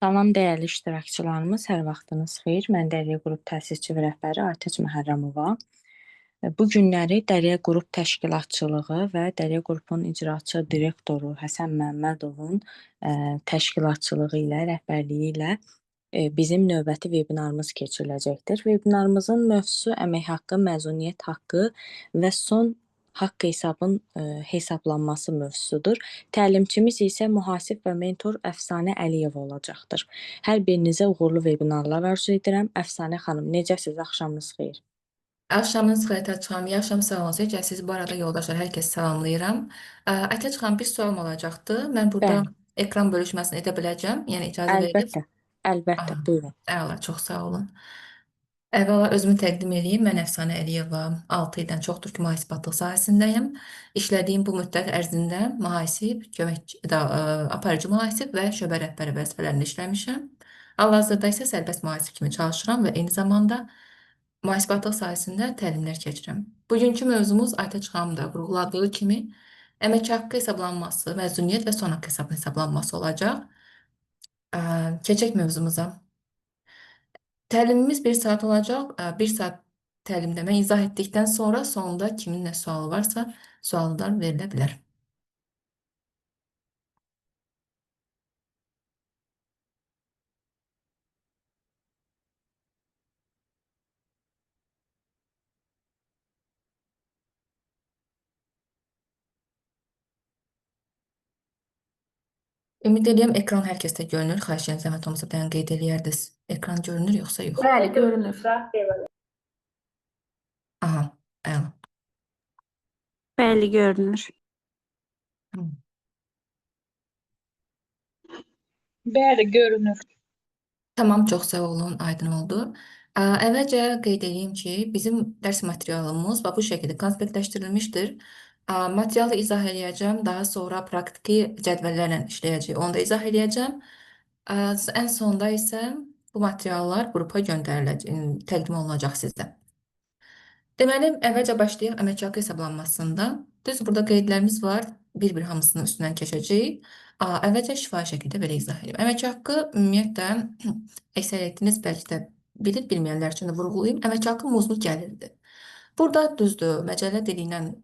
Salam dəyərli iştirakçılarımız, hər vaxtınız xeyir. Mən Dərya Qrup təsisçi və rəhbəri Aytac Məhərrəmova. Bu günləri Dərya Qrup təşkilatçılığı və Dərya Qrupun icraçı direktoru Həsən Məmmədovun təşkilatçılığı ilə, rəhbərliyi ilə bizim növbəti vebinarımız keçiriləcəkdir. Vebinarımızın mövzusu əmək haqqı, məzuniyyət haqqı və son haqq hesabın hesablanması mövzusudur. Təlimçimiz isə mühasib və mentor Əfsanə Əliyeva olacaqdır. Hər birinizə uğurlu vebinarlar arzu edirəm. Əfsanə xanım, necəsiz? Axşamınız xeyir. Axşamınız xeyir Aytaç xanım. İyi axşam sağolun. Siz bu arada yoldaşlar hər kəsi salamlayıram. Aytaç xanım bir sualım olacaqdı. Mən burada Bəli, ekran bölüşməsini edə biləcəm. Yəni icazə verib. əlbəttə. Əlbəttə, Aha, buyurun. əla, çox sağ olun. Əvvəla özümü təqdim edeyim. Mən Əfsanə Əliyeva, 6 ildən çoxdur ki, mühasibatlıq sahəsindəyim. İşlədiyim bu müddət ərzində mühasib, aparıcı mühasib və şöbə rəhbəri vəzifələrində işləmişəm. Hal-hazırda isə sərbəst mühasib kimi çalışıram və eyni zamanda mühasibatlıq sahəsində təlimlər keçirəm. Bugünkü mövzumuz Aytaç xanım da vurğuladığı kimi əmək haqqı hesablanması, məzuniyyət və son haqq hesablanması olacaq. Keçək mövzumuza. Təlimimiz bir saat olacaq. Bir saat təlimdə mən izah etdikdən sonra sonunda kimin nə sualı varsa suallar verilə bilər. Ümid edirəm ekran hər kəsdə görünür. Xahiş edirəm zəhmət olmasa bir dənə qeyd eləyərdiniz. Ekran görünür yoxsa yox? Bəli, görünür. Aha, əla. Bəli, görünür. Hı. Bəli, görünür. Tamam, çox sağ olun, aydın oldu. Əvvəlcə qeyd edeyim ki, bizim dərs materialımız bu şəkildə konspektləşdirilmişdir. Materialı izah edəcəm, daha sonra praktiki cədvəllərlə işləyəcəyik. Onu da izah edəcəm. Ən sonda isə bu materiallar qrupa göndəriləcək, təqdim olunacaq sizə. Deməli, əvvəlcə başlayaq əmək haqqı hesablanmasında. Düz burada qeydlərimiz var. Bir-bir hamısının üstündən keçəcəyik. Əvvəlcə şifahi şəkildə belə izah edeyim. Əmək haqqı ümumiyyətlə əksəriyyətiniz bəlkə də bilir, bilməyənlər üçün də vurğulayım. Əmək haqqı muzlu gəlirdir. Burada düzdür, məcəllə dilindən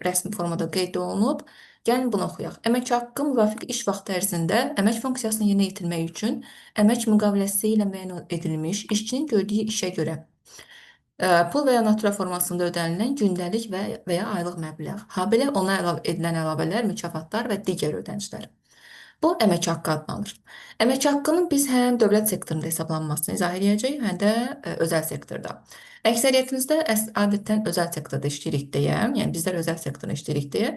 rəsmi formada qeyd olunub. Gəlin bunu oxuyaq. Əmək haqqı müvafiq iş vaxtı ərzində əmək funksiyasını yerinə yetirmək üçün əmək müqaviləsi ilə müəyyən edilmiş işçinin gördüyü işə görə pul və ya natura formasında ödənilən gündəlik və ya aylıq məbləğ, habelə ona edilən əlavələr, mükafatlar və digər ödənişlər. Bu əmək haqqı adlanır. Əmək haqqının biz həm dövlət sektorunda hesablanmasını izah edəcəyik, həm də özəl sektorda. Əksəriyyətimizdə adətən özəl sektorda işləyirik deyə, yəni bizlər özəl sektorda işləyirik deyə,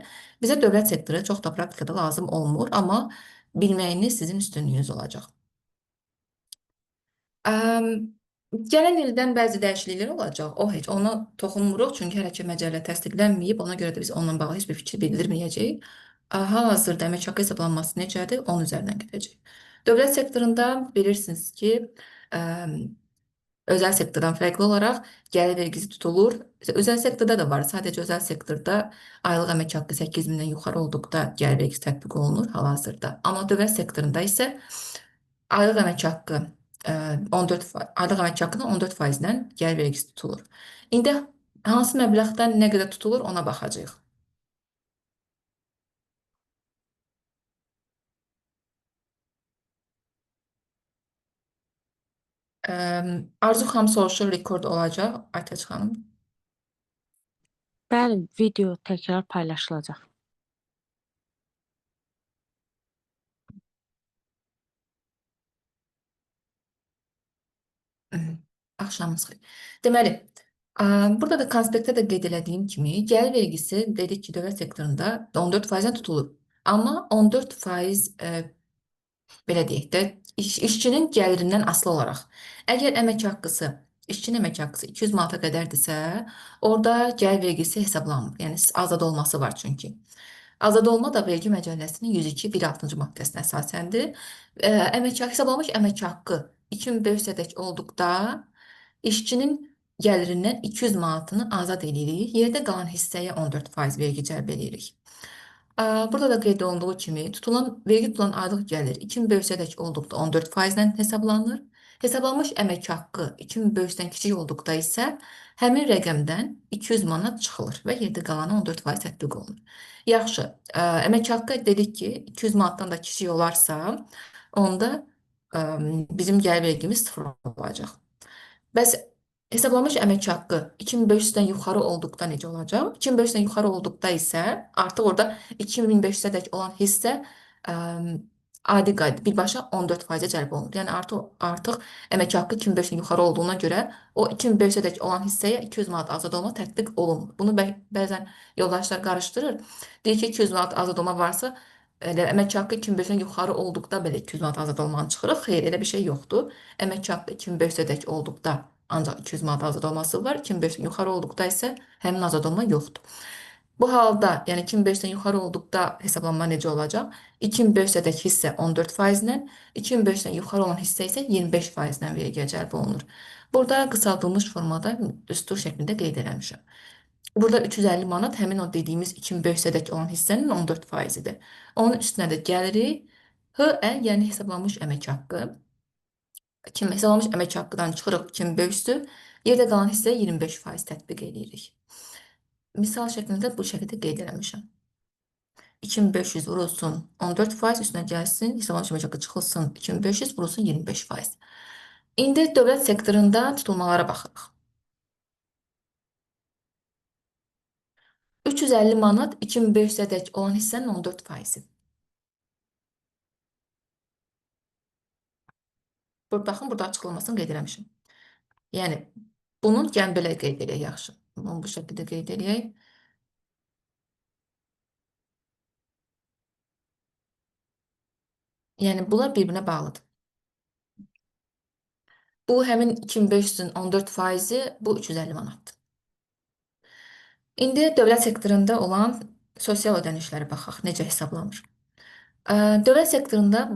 bizə dövlət sektoru çox da praktikada lazım olmur, amma bilməyiniz sizin üstünlüyünüz olacaq. Gələn ildən bəzi dəyişikliklər olacaq. O heç ona toxunmuruq, çünki hələ ki məcəllə təsdiqlənməyib, ona görə də biz onunla bağlı heç bir fikir bildirməyəcəyik. Hal-hazırda əmək haqqı hesablanması necədir? Onun üzərindən gedəcək. Dövlət sektorunda bilirsiniz ki, özəl sektordan fərqli olaraq gəlir vergisi tutulur. Özəl sektorda da var. Sadəcə özəl sektorda aylıq əmək haqqı 8 mindən yuxarı olduqda gəlir vergisi tətbiq olunur hal-hazırda. Amma dövlət sektorunda isə aylıq əmək haqqı 14 aylıq əmək haqqının 14%-dən gəlir vergisi tutulur. İndi hansı məbləğdən nə qədər tutulur ona baxacağıq. Arzu xanım soruşur, rekord olacaq. Aytaç xanım. Bəli, video təkrar paylaşılacaq. Axşamınız xeyir. Deməli, burada da konspektdə də qeyd elədiyim kimi, gəlir vergisi dedik ki, dövlət sektorunda 14%-dən tutulur. Amma 14% belə deyək də, işçinin gəlirindən asılı olaraq. Əgər əmək haqqısı, işçinin əmək haqqısı 200 manata qədərdirsə, orada gəlir vergisi hesablanmır. Yəni azad olması var çünki. Azad olma da vergi məcəlləsinin 102.1.6-cı maddəsinə əsasəndir. Hesablanmış əmək haqqı 2500-ədək olduqda işçinin gəlirindən 200 manatını azad edirik. Yerdə qalan hissəyə 14% vergi cəlb edirik. Burada da qeyd olunduğu kimi vergi tutulan aylıq gəlir 2000 bölsədək olduqda 14%-dən hesablanır. Hesablanmış əmək haqqı 2000 bölsədən kiçik olduqda isə həmin rəqəmdən 200 manat çıxılır və yerdə qalanı 14% tətbiq olunur. Yaxşı, əmək haqqı dedik ki, 200 manatdan da kiçik olarsa, onda bizim gəlir vergimiz sıfır olacaq. Bəs hesablanmış əmək haqqı 2500-dən yuxarı olduqda necə olacaq? 2500-dən yuxarı olduqda isə artıq orada 2500-dək olan hissə ə, adi qayda birbaşa 14%-ə cəlb olunur. Yəni artıq əmək haqqı 2500-dən yuxarı olduğuna görə o 2500-dək olan hissəyə 200 manat azad olma tətbiq olunmur. Bunu bəzən yoldaşlar qarışdırır. Deyir ki, 200 manat azad olma varsa elə əmək haqqı 2500-dən yuxarı olduqda belə 200 manat azad olmanı çıxırıq. Xeyr, elə bir şey yoxdur. Əmək haqqı 2500-dək olduqda ancaq 200 manat azad olması var. 2500-dən yuxarı olduqda isə həmin azad olma yoxdur. Bu halda, yəni 2500-dən yuxarı olduqda hesablanma necə olacaq? 2500-dək hissə 14%-lə, 2500-dən yuxarı olan hissə isə 25%-lə vergiyə cəlb olunur. Burada qısaldılmış formada düstur şəklində qeyd eləmişəm. Burada 350 manat həmin o dediyimiz 2500-dək olan hissənin 14%-idir. Onun üstünə də gəlirik. Hə, yəni hesablanmış əmək haqqı. Hesablanmış əmək haqqıdan çıxırıq 2500-ü, yerdə qalan hissəyə 25% tətbiq edirik. Misal şəklində bu şəkildə qeyd eləmişəm. 2500 vurulsun 14%, üstünə gəlsin, hesablanmış əmək haqqı çıxılsın 2500 vurulsun 25%. İndi dövlət sektorunda tutulmalara baxırıq. 350 manat 2500-dək olan hissənin 14%. Baxın, burada açıqlamasını qeyd eləmişim. Yəni, bunun gəlin belə qeyd eləyək, yaxşı. Bunu bu şəkildə qeyd eləyək. Yəni, bunlar bir-birinə bağlıdır. Bu, həmin 2500-ün 14%-i, bu 350 manatdır. İndi dövlət sektorunda olan sosial ödənişlərə baxaq, necə hesablanır. Dövlət sektorunda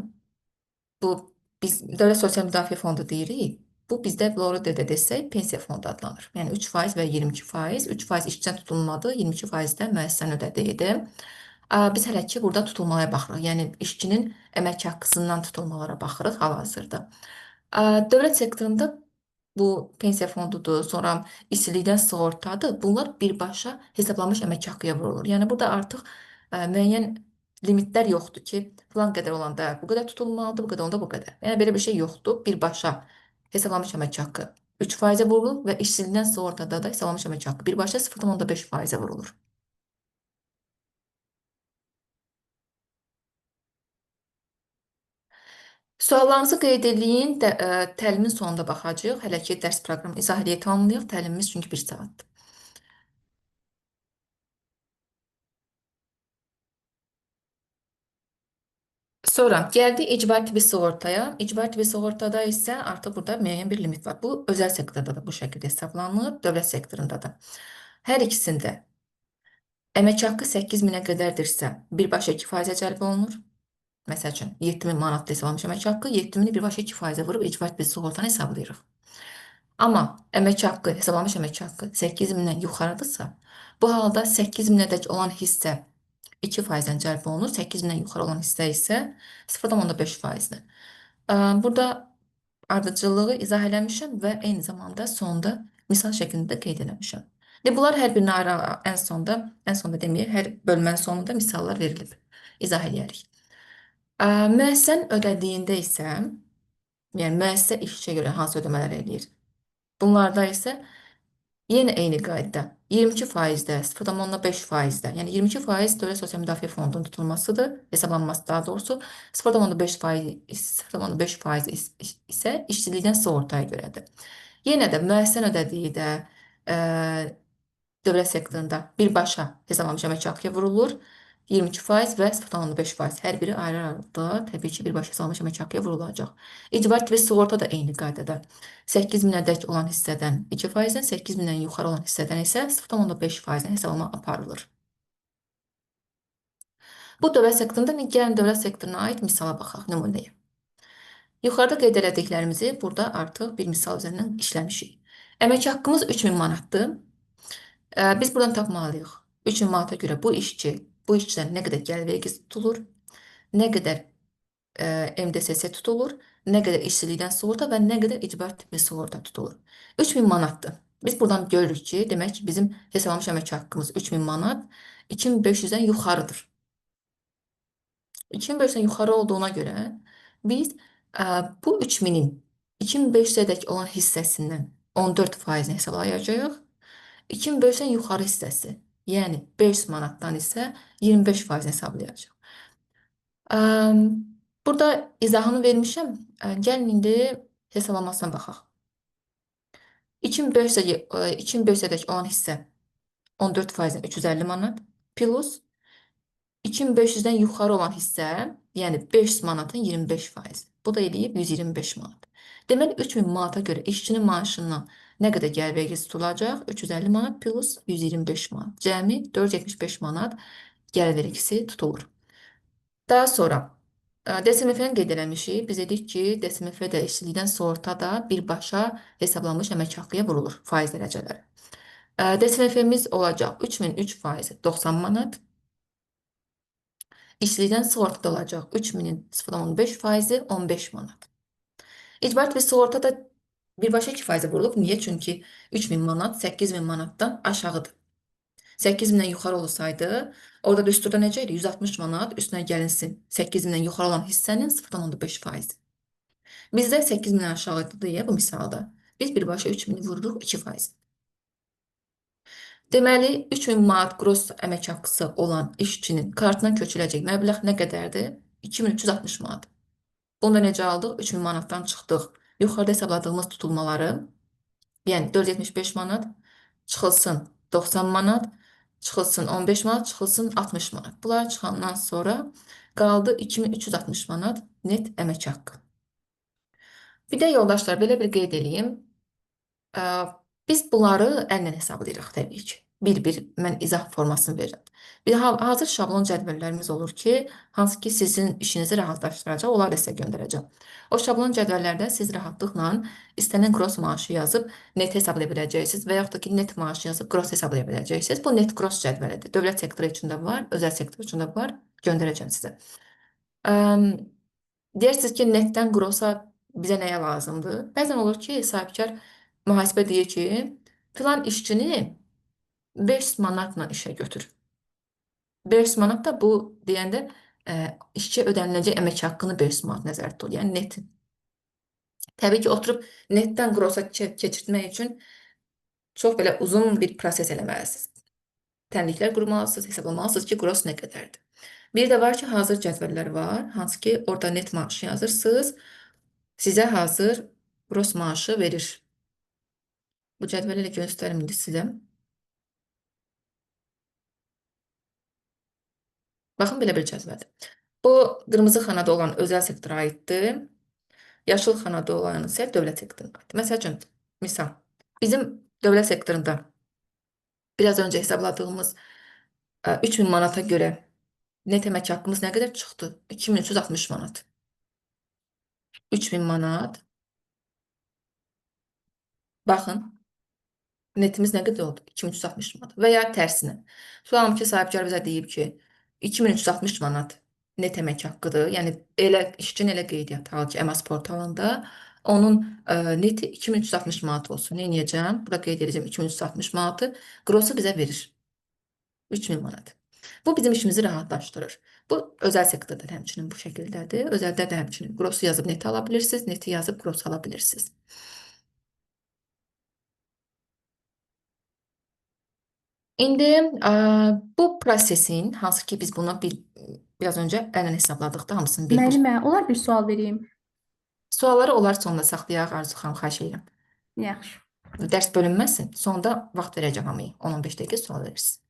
biz Dövlət Sosial Müdafiə Fondu deyirik. Bu bizdə Florida desək pensiya fondu adlanır. Yəni 3% və 22%. 3% işçidən tutulmadır, 22% də müəssisənin ödədiyidir. Biz hələ ki burada tutulmalara baxırıq. Yəni işçinin əmək haqqısından tutulmalara baxırıq hal-hazırda. Dövlət sektorunda bu pensiya fondudur, sonra işsizlikdən sığortadır. Bunlar birbaşa hesablanmış əmək haqqıya vurulur. Yəni burada artıq müəyyən limitlər yoxdur ki, filan qədər olanda bu qədər tutulmalıdır, bu qədər olanda bu qədər. Yəni belə bir şey yoxdur. Birbaşa hesablanmış əmək haqqı 3%-ə vurulur və işsizlikdən sığortada da hesablanmış əmək haqqı birbaşa 0,5%-ə vurulur. Suallarınızı qeyd eləyin, təlimin sonunda baxacağıq. Hələ ki dərs proqramı izah edib tamamlayaq. Təlimimiz çünki 1 saatdır. Sonra gəldik icbari tibbi sığortaya. İcbari tibbi sığortada isə artıq burada müəyyən bir limit var. Bu özəl sektorda da bu şəkildə hesablanır, dövlət sektorunda da. Hər ikisində əmək haqqı 8000-ə qədərdirsə, birbaşa 2%-ə cəlb olunur. Məsəl üçün 7000 manatda hesablanmış əmək haqqı, 7000-i birbaşa 2%-ə vurub icbari tibbi sığortanı hesablayırıq. Amma əmək haqqı, hesablanmış əmək haqqı 8000-dən yuxarıdırsa, bu halda 8000-ədək olan hissə 2%-dən cəlb olunur. 8000-dən yuxarı olan hissə isə 0,5%-dir. Burada ardıcıllığı izah eləmişəm və eyni zamanda sonda misal şəklində qeyd eləmişəm. Bunlar hər birinə ayrı ən sonda deməyək, hər bölmənin sonunda misallar verilib. İzah eləyərik. Müəssisənin ödədiyində isə, yəni müəssisə işçiyə görə hansı ödəmələr eləyir? Bunlarda isə yenə eyni qayda 22%-də, 0,5%-də, yəni 22% Dövlət Sosial Müdafiə Fondunun tutulmasıdır, hesablanması daha doğrusu 0,5% isə işsizlikdən sığortaya görədir. Yenə də müəssisənin ödədiyi də dövlət sektorunda birbaşa hesablanmış əmək haqqıya vurulur. 22% və 0,5%. Hər biri ayrı-ayrılıqda təbii ki, birbaşa hesablanmış əmək haqqıya vurulacaq. İcbari tibbi sığorta da eyni qaydada. 8000-ədək olan hissədən 2%-dən, 8000-dən yuxarı olan hissədən isə 0,5%-dən hesablama aparılır. Bu dövlət sektorunda gəlin dövlət sektoruna aid misala baxaq, nümunəyə. Yuxarıda qeyd elədiklərimizi burada artıq bir misal üzərindən işləmişik. Əmək haqqımız 3000 manatdır. Biz buradan tapmalıyıq. 3000 manata görə bu işçi Bu işçilərin nə qədər gəlir vergisi tutulur, nə qədər MDSS tutulur, nə qədər işsizlikdən sığorta və nə qədər icbari tibbi sığorta tutulur. 3000 manatdır. Biz buradan görürük ki, demək ki, bizim hesablamış əmək haqqımız 3000 manat 2500-dən yuxarıdır. 2500-dən yuxarı olduğuna görə biz bu 3000-in 2500-dək olan hissəsindən 14%-ni hesablayacağıq. 2500-dən yuxarı hissəsi, yəni 500 manatdan isə 25%-ni hesablayacağıq. Burada izahını vermişəm. Gəlin indi hesablamasına baxaq. 2500-dək olan hissə 14%-dən 350 manat plus 2500-dən yuxarı olan hissə, yəni 500 manatın 25%. Bu da eləyib 125 manat. Deməli 3000 manata görə işçinin maaşından nə qədər gəlir vergisi tutulacaq? 350 manat plus 125 manat. Cəmi 475 manat gəlir vergisi tutulur. Daha sonra DSMF-ni qeyd eləmişik. Biz dedik ki, DSMF də işsizlikdən sığorta da birbaşa hesablanmış əmək haqqıya vurulur faiz dərəcələri. DSMF-miz olacaq 3003% 90 manat. İşsizlikdən sığortada olacaq 3000-in 0,15%, 15 manat. İcbari tibbi sığorta da birbaşa 2% vurulub. Niyə? Çünki 3000 manat 8000 manatdan aşağıdır. 8000-dən yuxarı olsaydı, orada düsturda necə idi? 160 manat üstünə gəlinsin 8000-dən yuxarı olan hissənin 0,15%. Bizdə 8000-dən aşağıdır deyə bu misalda. Biz birbaşa 3000-i vururuq 2%. Deməli, 3000 manat qros əmək haqqısı olan işçinin kartına köçüləcək məbləğ nə qədərdir? 2360 manat. Bunu da necə aldıq? 3000 manatdan çıxdıq. Yuxarıda hesabladığımız tutulmaları, yəni 475 manat, çıxılsın 90 manat, çıxılsın 15 manat, çıxılsın 60 manat. Bunlar çıxandan sonra qaldı 2360 manat net əmək haqqı. Bir də yoldaşlar, belə bir qeyd edeyim. Biz bunları əllə hesablayırıq təbii ki. Bir-bir mən izah formasını verirəm. Bir hazır şablon cədvəllərimiz olur ki, hansı ki sizin işinizi rahatlaşdıracaq, onları da sizə göndərəcəm. O şablon cədvəllərdə siz rahatlıqla istənilən qros maaşı yazıb net hesablaya biləcəksiniz və yaxud da ki, net maaşı yazıb qros hesablaya biləcəksiniz. Bu net qros cədvəlidir. Dövlət sektoru üçün də var, özəl sektor üçün də var. Göndərəcəm sizə. Deyirsiniz ki, netdən qrosa bizə nəyə lazımdır? Bəzən olur ki, sahibkar mühasibə deyir ki, filan işçini 500 manatla işə götür. 500 manat da bu deyəndə işçiyə ödəniləcək əmək haqqını 500 manat nəzərdə tutulur. Yəni netin. Təbii ki, oturub netdən qrosa keçirtmək üçün çox belə uzun bir proses eləməlisiniz. Tənliklər qurmalısınız, hesablamalısınız ki, qros nə qədərdir. Bir də var ki, hazır cədvəllər var, hansı ki, orada net maaşı yazırsınız, sizə hazır qros maaşı verir. Bu cədvəli ilə göstərim indi sizə. Baxın, belə bir cədvəldir. Bu, qırmızı xanada olan özəl sektora aiddir. Yaşıl xanada olan isə dövlət sektoruna aiddir. Məsəl üçün, misal, bizim dövlət sektorunda biraz öncə hesabladığımız 3000 manata görə net əmək haqqımız nə qədər çıxdı? 2360 manat. 3000 manat. Baxın, netimiz nə qədər oldu? 2360 manat. Və ya tərsinə. Tutalım ki, sahibkar bizə deyib ki, 2360 manat net əmək haqqıdır. Yəni, işçinin elə qeydiyyat alır ki, əmas portalında onun neti 2360 manat olsun. Nə edəcəm? Burada qeyd edəcəm 2360 manatı. Qrosu bizə verir. 3000 manat. Bu bizim işimizi rahatlaşdırır. Bu özəl sektorda həmçinin bu şəkildədir. Özəldə də həmçinin qrosu yazıb neti ala bilirsiniz, neti yazıb qrosu ala bilirsiniz. İndi bu prosesin, hansı ki biz bunu biraz öncə əllə hesabladıq da hamısını bir-bir. Müəllimə, olar bir sual vereyim? Sualları onlar sonunda saxlayaq, Arzu xanım, xahiş edirəm. Yaxşı. Dərs bölünməsin, sonda vaxt verəcəm hamıya. 10-15 dəqiqə sual verirsiniz.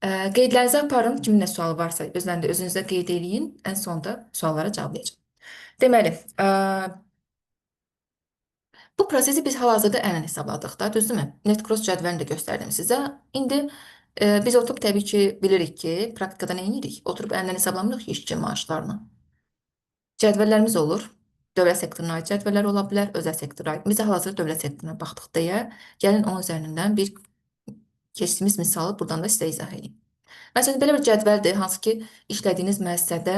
Qeydlərinizi aparın, kimin nə sualı varsa özünüzdə qeyd eləyin, ən sonda suallara cavablayacağım. Deməli, bu prosesi biz hal-hazırda əllə hesabladıq da, düzdürmü? Net cross cədvəlini də göstərdim sizə. İndi biz oturub təbii ki, bilirik ki, praktikada nə edirik? Oturub əllə hesablamırıq ki, işçi maaşlarını. Cədvəllərimiz olur. Dövlət sektoruna aid cədvəllər ola bilər, özəl sektora aid. Biz hal-hazırda dövlət sektoruna baxdıq deyə, gəlin onun üzərindən bir keçdiyimiz misalı buradan da sizə izah edeyim. Məsələn, belə bir cədvəldir, hansı ki, işlədiyiniz müəssisədə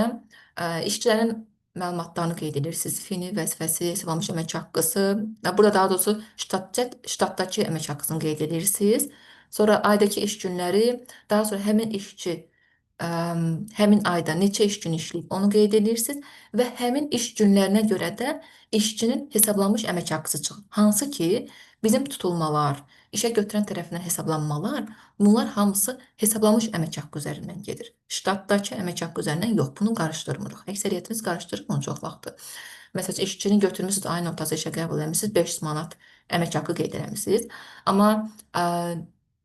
işçilərin məlumatlarını qeyd edirsiniz. Fini, vəzifəsi, hesablanmış əmək haqqısı. Burada daha doğrusu ştatdakı əmək haqqısını qeyd edirsiniz. Sonra aydakı iş günləri, daha sonra həmin işçi ə, həmin ayda neçə iş günü işləyib, onu qeyd edirsiniz və həmin iş günlərinə görə də işçinin hesablanmış əmək haqqısı çıxır. Hansı ki, bizim tutulmalar, işə götürən tərəfindən hesablanmalar, bunlar hamısı hesablanmış əmək haqqı üzərindən gedir. Ştatdakı əmək haqqı üzərindən yox, bunu qarışdırmırıq. Əksəriyyətimiz qarışdırır bunu çox vaxtı. Məsələn, işçini götürmüsünüz, ayın ortası işə qəbul etmisiniz, 500 manat əmək haqqı qeyd eləmisiniz. Amma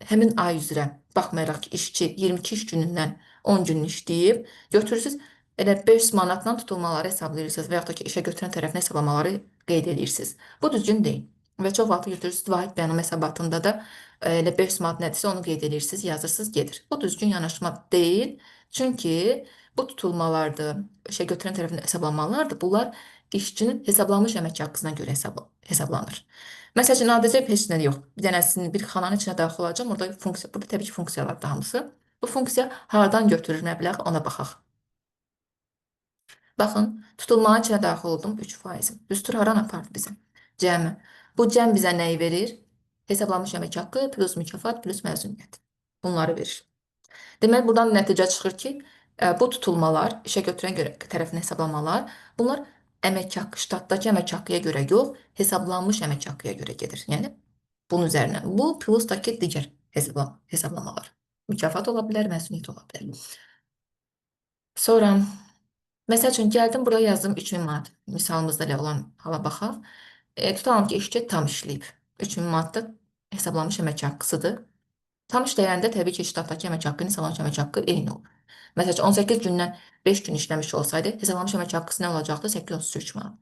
həmin ay üzrə baxmayaraq ki, işçi 22 iş günündən 10 gün işləyib, götürürsüz, elə 500 manatla tutulmaları hesablayırsınız və yaxud da ki, işə götürən tərəfinə hesablamaları qeyd edirsiniz. Bu düzgün deyil. Və çox vaxt götürürsüz vahid bəyannamə hesabatında da elə 500 manat nədirsə onu qeyd edirsiniz, yazırsınız, gedir. Bu düzgün yanaşma deyil. Çünki bu tutulmalardır, işə götürən tərəfin hesablamalardır. Bunlar işçinin hesablanmış əmək haqqısına görə hesablanır. Məsəl üçün, adicə heç nə yox. Bir dənəsini bir xananın içinə daxil olacağım. Orada funksiya, burada təbii ki, funksiyalardır hamısı. Bu funksiya hardan götürür məbləği ona baxaq. Baxın, tutulmanın içinə daxil oldum 3%. Düstur haran apardı bizə? Cəmi. Bu cəm bizə nəyi verir? Hesablanmış əmək haqqı plus mükafat plus məzuniyyət. Bunları verir. Deməli, buradan nəticə çıxır ki, bu tutulmalar, işə götürən tərəfin hesablamalar, bunlar əmək haqqı, ştatdakı əmək haqqıya görə yox, hesablanmış əmək haqqıya görə gedir. Yəni, bunun üzərinə. Bu, plusdakı digər hesablamalar. Mükafat ola bilər, məzuniyyət ola bilər. Sonra, məsəl üçün, gəldim, burada yazdım 3000 manat. Misalımızda elə olan hala baxaq. Tutalım ki, işçi tam işləyib. 3000 manat da hesablanmış əmək haqqısıdır. Tam işləyəndə təbii ki, ştatdakı əmək haqqı, hesablanmış əmək haqqı eyni olur. Məsəl üçün, 18 gündən 5 gün işləmiş olsaydı, hesablanmış əmək haqqısı nə olacaqdı? 833 manat.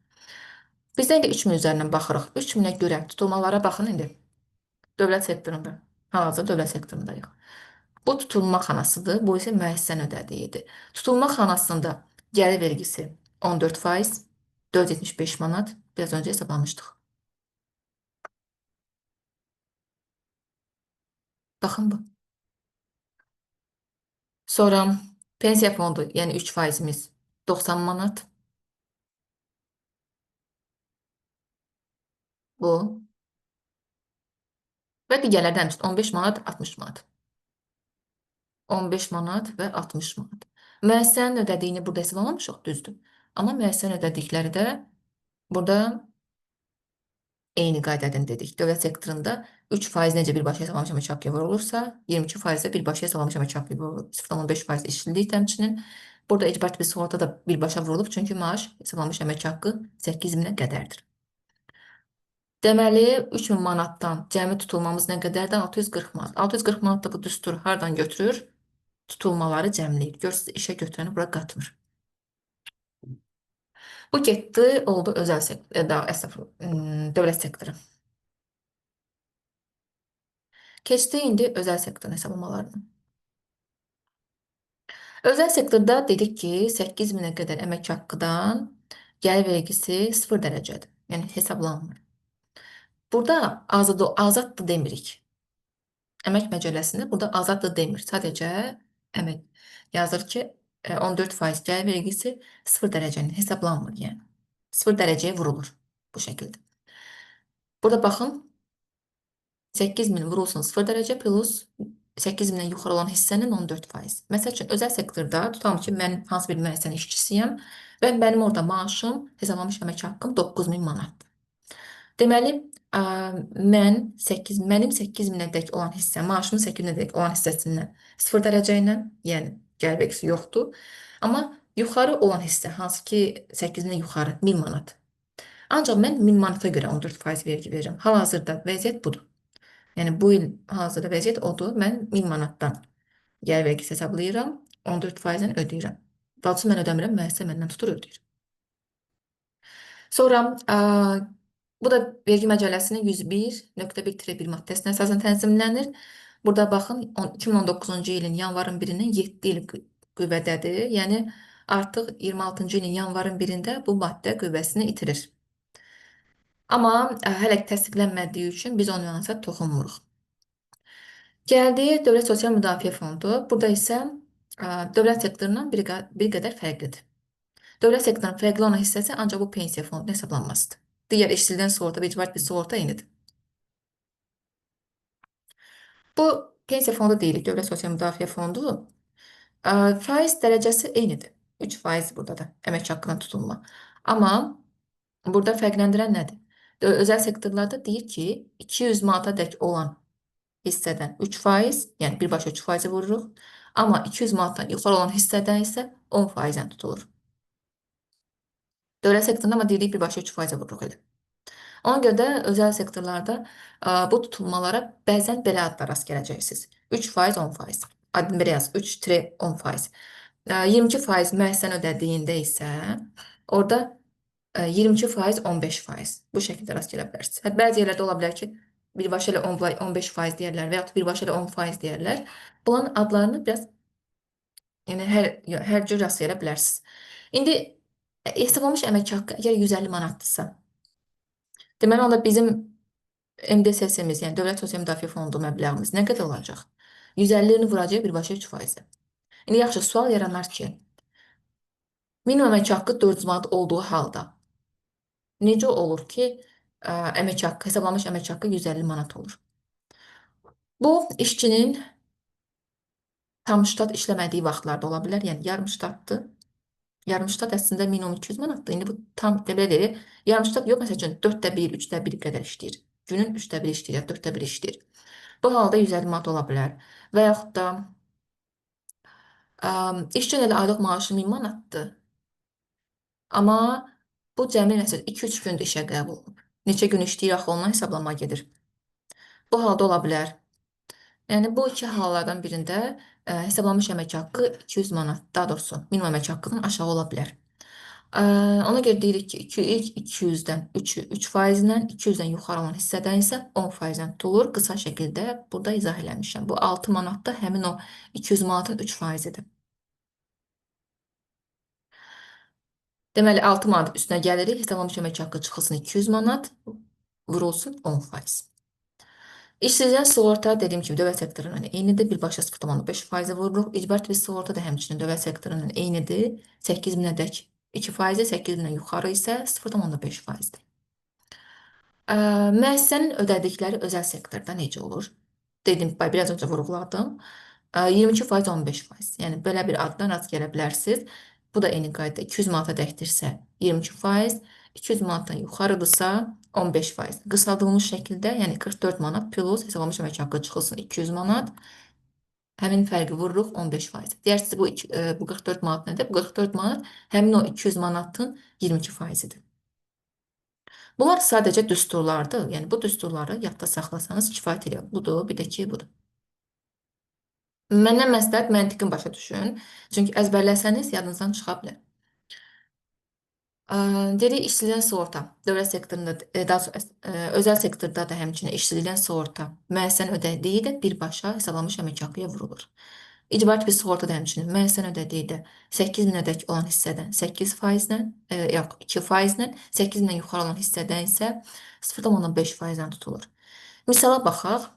Biz də indi 3000 üzərindən baxırıq. 3000-ə görə tutulmalara baxın indi. Dövlət sektorunda. Hal-hazırda dövlət sektorundayıq. Bu tutulma xanasıdır, bu isə müəssisənin ödədiyidir. Tutulma xanasında gəlir vergisi 14%, 475 manat, biraz öncə hesablamışdıq. Baxın bu. Sonra pensiya fondu, yəni 3%imiz 90 manat. Bu. Və digərlərdən 15 manat, 60 manat. 15 manat və 60 manat. Müəssisənin ödədiyini burada hesablamamışıq, düzdür. Amma müəssisənin ödədikləri də burada eyni qaydadan dedik. Dövlət sektorunda 3% necə birbaşa hesablanmış əmək haqqıya vurulursa, 22% də birbaşa hesablanmış əmək haqqıya vurulur. 0,5% işçilik təmkininin. Burada icbari tibbi sığorta da birbaşa vurulub, çünki maaş hesablanmış əmək haqqı 8000-ə qədərdir. Deməli, 3000 manatdan cəmi tutulmamız nə qədərdir? 640 manat. 640 manat da bu düstur hardan götürür? Tutulmaları cəmləyir. Görürsünüz, işə götürəni bura qatmır. Bu getdi, oldu özəl sektor, dövlət sektoru. Keçdi indi özəl sektorun hesablamalarına. Özəl sektorda dedik ki, 8000-ə qədər əmək haqqıdan gəlir vergisi 0 dərəcədir. Yəni hesablanmır. Burada azaddır demirik. Əmək məcəlləsində burada azaddır demir. Sadəcə əmək yazır ki, 14% gəlir vergisi 0 dərəcənin hesablanmır, yəni. 0 dərəcəyə vurulur bu şəkildə. Burada baxın, 8000 vurulsun 0 dərəcə plus 8000-dən yuxarı olan hissənin 14%. Məsəl üçün, özəl sektorda tutalım ki, mən hansı bir müəssisənin işçisiyəm və mənim orada maaşım, hesablanmış əmək haqqım 9000 manatdır. Deməli, mənim 8000-ədək olan hissə, maaşımın 8000-ədək olan hissəsindən 0 dərəcə ilə, yəni gəlir vergisi yoxdur. Amma yuxarı olan hissə, hansı ki 8000-dən yuxarı 1000 manat. Ancaq mən 1000 manata görə 14% vergi verirəm. Hal-hazırda vəziyyət budur. Yəni bu il hazırda vəziyyət odur. Mən 1000 manatdan gəlir vergisi hesablayıram, 14%-dən ödəyirəm. Dalçı mən ödəmirəm, müəssisə məndən tutur ödəyir. Sonra bu da vergi məcəlləsinin 101.1-1 maddəsinə əsasən tənzimlənir. Burada baxın, 2019-cu ilin yanvarın 1-dən 7 il qüvvədədir. Yəni artıq 26-cı ilin yanvarın 1-də bu maddə qüvvəsini itirir. Amma hələ təsdiqlənmədiyi üçün biz o nüansa toxunmuruq. Gəldiyi Dövlət Sosial Müdafiə Fondu. Burada isə dövlət sektorundan bir qədər fərqlidir. Dövlət sektorunun fərqli olan hissəsi ancaq bu pensiya fonduna hesablanmazdır. Digər işçilikdən sığorta və icbari sığorta eynidir. Bu pensiya fondu deyilik, Dövlət Sosial Müdafiə Fondu. Faiz dərəcəsi eynidir. 3% burada da əmək haqqına tutulma. Amma burada fərqləndirən nədir? Özəl sektorlarda deyir ki, 200 manata dək olan hissədən 3%, yəni birbaşa 3% vururuq. Amma 200 manatdan yuxarı olan hissədən isə 10%-dən tutulur. Dövlət sektorunda amma deyirik birbaşa 3% vururuq elə. Ona görə də özəl sektorlarda bu tutulmalara bəzən belə adlar rast gələcəksiniz. 3%, 10%. Adını belə yaz, 3-10%. 22% müəssisənin ödədiyində isə orada 22%, 15%. Bu şəkildə rast gələ bilərsiniz. Bəzi yerlərdə ola bilər ki, birbaşa ilə 15% deyərlər və yaxud birbaşa ilə 10% deyərlər. Bunların adlarını biraz yəni hər cür rast gələ bilərsiniz. İndi hesablanmış əmək haqqı əgər 150 manatdırsa, deməli onda bizim MDSS-imiz, yəni Dövlət Sosial Müdafiə Fondu məbləğimiz nə qədər olacaq? 150-ni vuracaq birbaşa 3%. İndi yaxşı, sual yaranar ki, minimum əmək haqqı 400 manat olduğu halda necə olur ki, əmək haqqı, hesablanmış əmək haqqı 150 manat olur? Bu, işçinin tam ştat işləmədiyi vaxtlarda ola bilər, yəni yarım ştatdır. Yarım ştat əslində minimum 200 manatdır. İndi bu tam belə deyil. Yarım ştat yox, məsəl üçün 4/1, 3/1 qədər işləyir. Günün 3/1 işləyir, 4/1 işləyir. Bu halda 150 manat ola bilər. Və yaxud da işçinin elə aylıq maaşı 1000 manatdır. Amma bu cəmi məsəl 2-3 gündə işə qəbul olunub. Neçə gün işləyir axı ondan hesablama gedir. Bu halda ola bilər. Yəni bu iki hallardan birində hesablanmış əmək haqqı 200 manat, daha doğrusu minimum əmək haqqından aşağı ola bilər. Ona görə deyirik ki, ilk 200-dən 3%-dən, 200-dən yuxarı olan hissədən isə 10%-dən tutulur. Qısa şəkildə burada izah eləmişəm. Bu 6 manat da həmin o 200 manatın 3%-idir. Deməli 6 manat üstünə gəlirik, hesablanmış əmək haqqı çıxılsın 200 manat, vurulsun 10%. İşsizlikdən sığorta dediyim kimi dövlət sektorunun eynidir, birbaşa 0,5% vururuq. İcbari tibbi sığorta da həmçinin dövlət sektorunun eynidir. 8000-ədək 2%, 8000-dən yuxarı isə 0,5%-dir. Müəssisənin ödədikləri özəl sektorda necə olur? Dedim, biraz öncə vurğuladım. 22%, 15%. Yəni belə bir addan rast gələ bilərsiniz. Bu da eyni qayda 200 manata dəkdirsə 22%, 200 manatdan yuxarıdırsa 15%. Qısaldılmış şəkildə, yəni 44 manat plus hesablanmış əmək haqqı çıxılsın 200 manat. Həmin fərqi vururuq 15%. Deyərsiniz bu 44 manat nədir? Bu 44 manat həmin o 200 manatın 22%-idir. Bunlar sadəcə düsturlardır. Yəni bu düsturları yadda saxlasanız kifayət edir. Budur, bir də ki, budur. Məndən məsləhət məntiqin başa düşün. Çünki əzbərləsəniz yadınızdan çıxa bilər. Dedik işsizlikdən sığorta. Dövlət sektorunda, özəl sektorda da həmçinin işsizlikdən sığorta müəssisənin ödədiyi də birbaşa hesablanmış əmək haqqıya vurulur. İcbari tibbi sığorta da həmçinin müəssisənin ödədiyi də 8000-ədək olan hissədən 8%-dən, yox 2%-dən, 8000-dən yuxarı olan hissədən isə 0,5%-dən tutulur. Misala baxaq.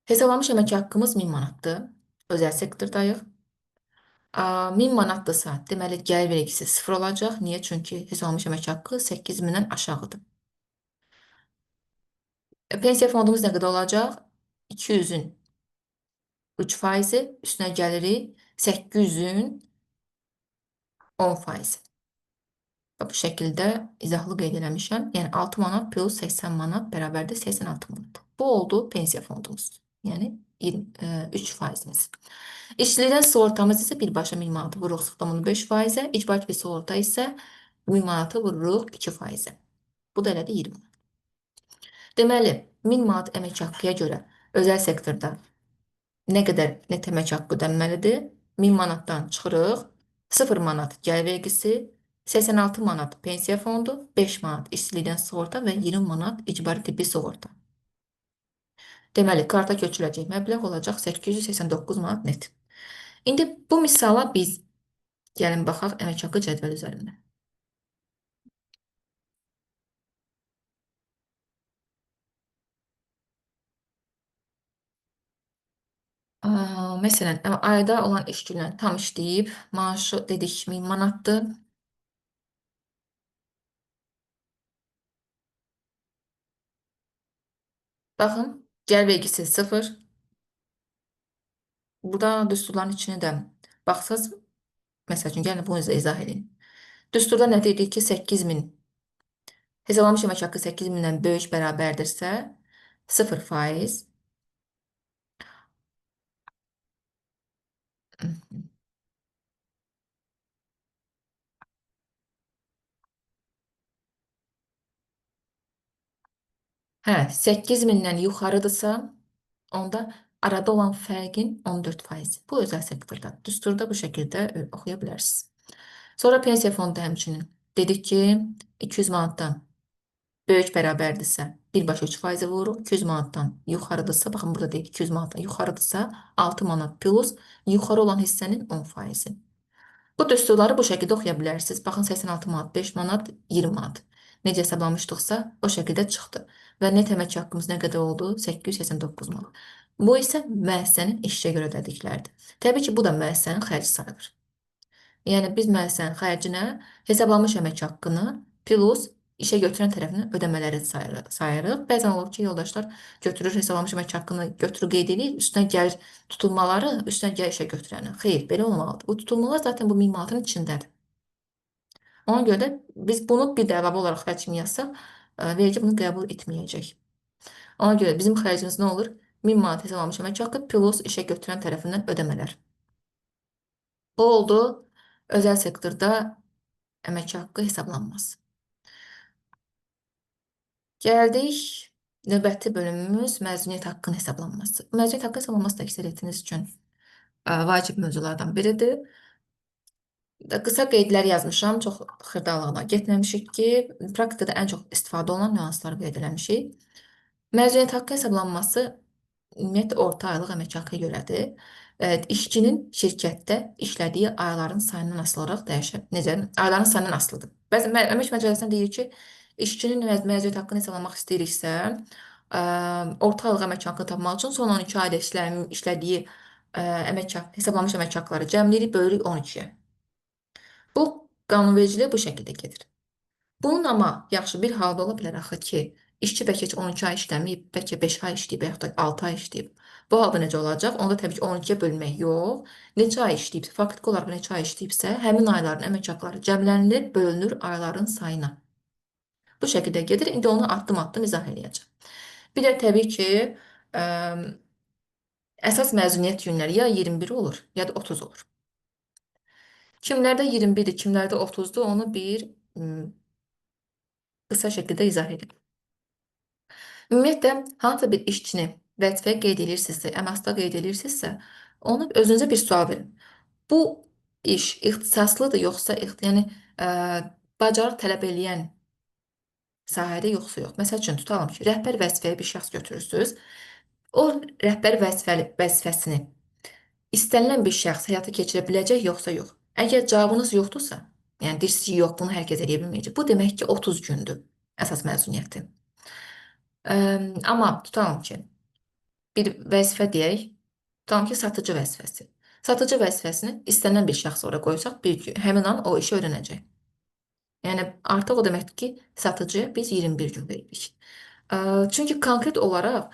Hesablanmış əmək haqqımız 1000 manatdır. Özəl sektordayıq. 1000 manatdırsa, deməli gəlir vergisi 0 olacaq. Niyə? Çünki hesablanmış əmək haqqı 8000-dən aşağıdır. Pensiya fondumuz nə qədər olacaq? 200-ün 3%, üstünə gəlirik 800-ün 10%. Bu şəkildə izahlı qeyd eləmişəm. Yəni 6 manat plus 80 manat bərabərdir 86 manat. Bu oldu pensiya fondumuz. Yəni 3%-imiz. İşçilikdən sığortamız isə birbaşa 1000 manatı vururuq 0,5%-ə, icbari tibbi sığorta isə 1000 manatı vururuq 2%-ə. Bu da elədir 20 manat. Deməli, 1000 manat əmək haqqıya görə özəl sektorda nə qədər net əmək haqqı ödənməlidir? 1000 manatdan çıxırıq, 0 manat gəlir vergisi, 86 manat pensiya fondu, 5 manat işsizlikdən sığorta və 20 manat icbari tibbi sığorta. Deməli, karta köçürüləcək məbləğ olacaq 889 manat net. İndi bu misala biz gəlin baxaq əmək haqqı cədvəl üzərində. Məsələn, ayda olan iş günü tam işləyib, maaşı dedik 1000 manatdır. Baxın, gəlir vergisi 0. Burada düsturların içini də baxsaz, məsəl üçün, gəlin bunu izah edin. Düsturda nə dedik ki, 8000 hesablanmış əmək haqqı 8000-dən böyük bərabərdirsə 0%. Hə, 8000-dən yuxarıdırsa, onda arada olan fərqin 14%. Bu özəl sektorda. Düsturda bu şəkildə oxuya bilərsiniz. Sonra pensiya fondu həmçinin. Dedik ki, 200 manatdan böyük bərabərdirsə birbaşa 3% vururuq. 200 manatdan yuxarıdırsa, baxın burada deyil, 200 manatdan yuxarıdırsa 6 manat plus yuxarı olan hissənin 10%. Bu düsturları bu şəkildə oxuya bilərsiniz. Baxın, 86 manat, 5 manat, 20 manat. Necə hesablamışdıqsa o şəkildə çıxdı. Və net əmək haqqımız nə qədər oldu? 889 manat. Bu isə müəssisənin işçiyə görə ödədikləridir. Təbii ki, bu da müəssisənin xərci sayılır. Yəni biz müəssisənin xərcinə hesablanmış əmək haqqını plus işə götürən tərəfinin ödəmələri sayırıq. Bəzən olur ki, yoldaşlar götürür hesablanmış əmək haqqını götürür qeyd edir, üstünə gəlir tutulmaları, üstünə gəlir işə götürəni. Xeyr, belə olmalıdır. Bu tutulmalar zaten bu 1000 manatın içindədir. Ona görə də biz bunu bir də əlavə olaraq xərc kimi yazsaq, vergi bunu qəbul etməyəcək. Ona görə bizim xərcimiz nə olur? 1000 manat hesablanmış əmək haqqı plus işə götürən tərəfindən ödəmələr. Bu oldu özəl sektorda əmək haqqı hesablanması. Gəldik növbəti bölümümüz məzuniyyət haqqının hesablanması. Məzuniyyət haqqı hesablanması da əksəriyyətiniz üçün vacib mövzulardan biridir. Qısa qeydlər yazmışam, çox xırdalığına getməmişik ki, praktikada ən çox istifadə olunan nüansları qeyd eləmişik. Məzuniyyət haqqı hesablanması ümumiyyətlə orta aylıq əmək haqqı görədir. İşçinin şirkətdə işlədiyi ayların sayından asılı olaraq dəyişir. Necə? Ayların sayından asılıdır. Bəzən əmək məcəlləsində deyir ki, işçinin məzuniyyət haqqını hesablamaq istəyiriksə, orta aylıq əmək haqqını tapmaq üçün son 12 ayda işlədiyi hesablanmış əmək haqqları cəmləyirik, bölürük 12-yə. Bu qanunvericiliyə bu şəkildə gedir. Bunun amma yaxşı bir halda ola bilər axı ki, işçi bəlkə heç 12 ay işləməyib, bəlkə 5 ay işləyib, yaxud da 6 ay işləyib. Bu halda necə olacaq? Onda təbii ki 12-yə bölmək yox. Neçə ay işləyib, faktiki olaraq neçə ay işləyibsə, həmin ayların əmək haqqları cəmlənilir, bölünür ayların sayına. Bu şəkildə gedir. İndi onu addım-addım izah edəcəm. Bir də təbii ki, əsas məzuniyyət günləri ya 21 olur, ya da 30 olur. Kimlərdə 21-dir, kimlərdə 30-dur, onu bir qısa şəkildə izah edin. Ümumiyyətlə, hansısa bir işçini vəzifəyə qeyd edirsinizsə, əmək qeyd edirsinizsə, onu özünüzə bir sual verin. Bu iş ixtisaslıdır, yoxsa yəni bacarıq tələb eləyən sahədə yoxsa yox. Məsəl üçün tutalım ki, rəhbər vəzifəyə bir şəxs götürürsünüz. O rəhbər vəzifəsini istənilən bir şəxs həyata keçirə biləcək yoxsa yox. Əgər cavabınız yoxdursa, yəni deyirsiniz ki, yox, bunu hər kəs edə bilməyəcək. Bu demək ki, 30 gündür əsas məzuniyyəti. Amma tutalım ki, bir vəzifə deyək, tutalım ki, satıcı vəzifəsi. Satıcı vəzifəsini istənilən bir şəxs ora qoysaq, həmin an o işi öyrənəcək. Yəni artıq o deməkdir ki, satıcıya biz 21 gün veririk. Çünki konkret olaraq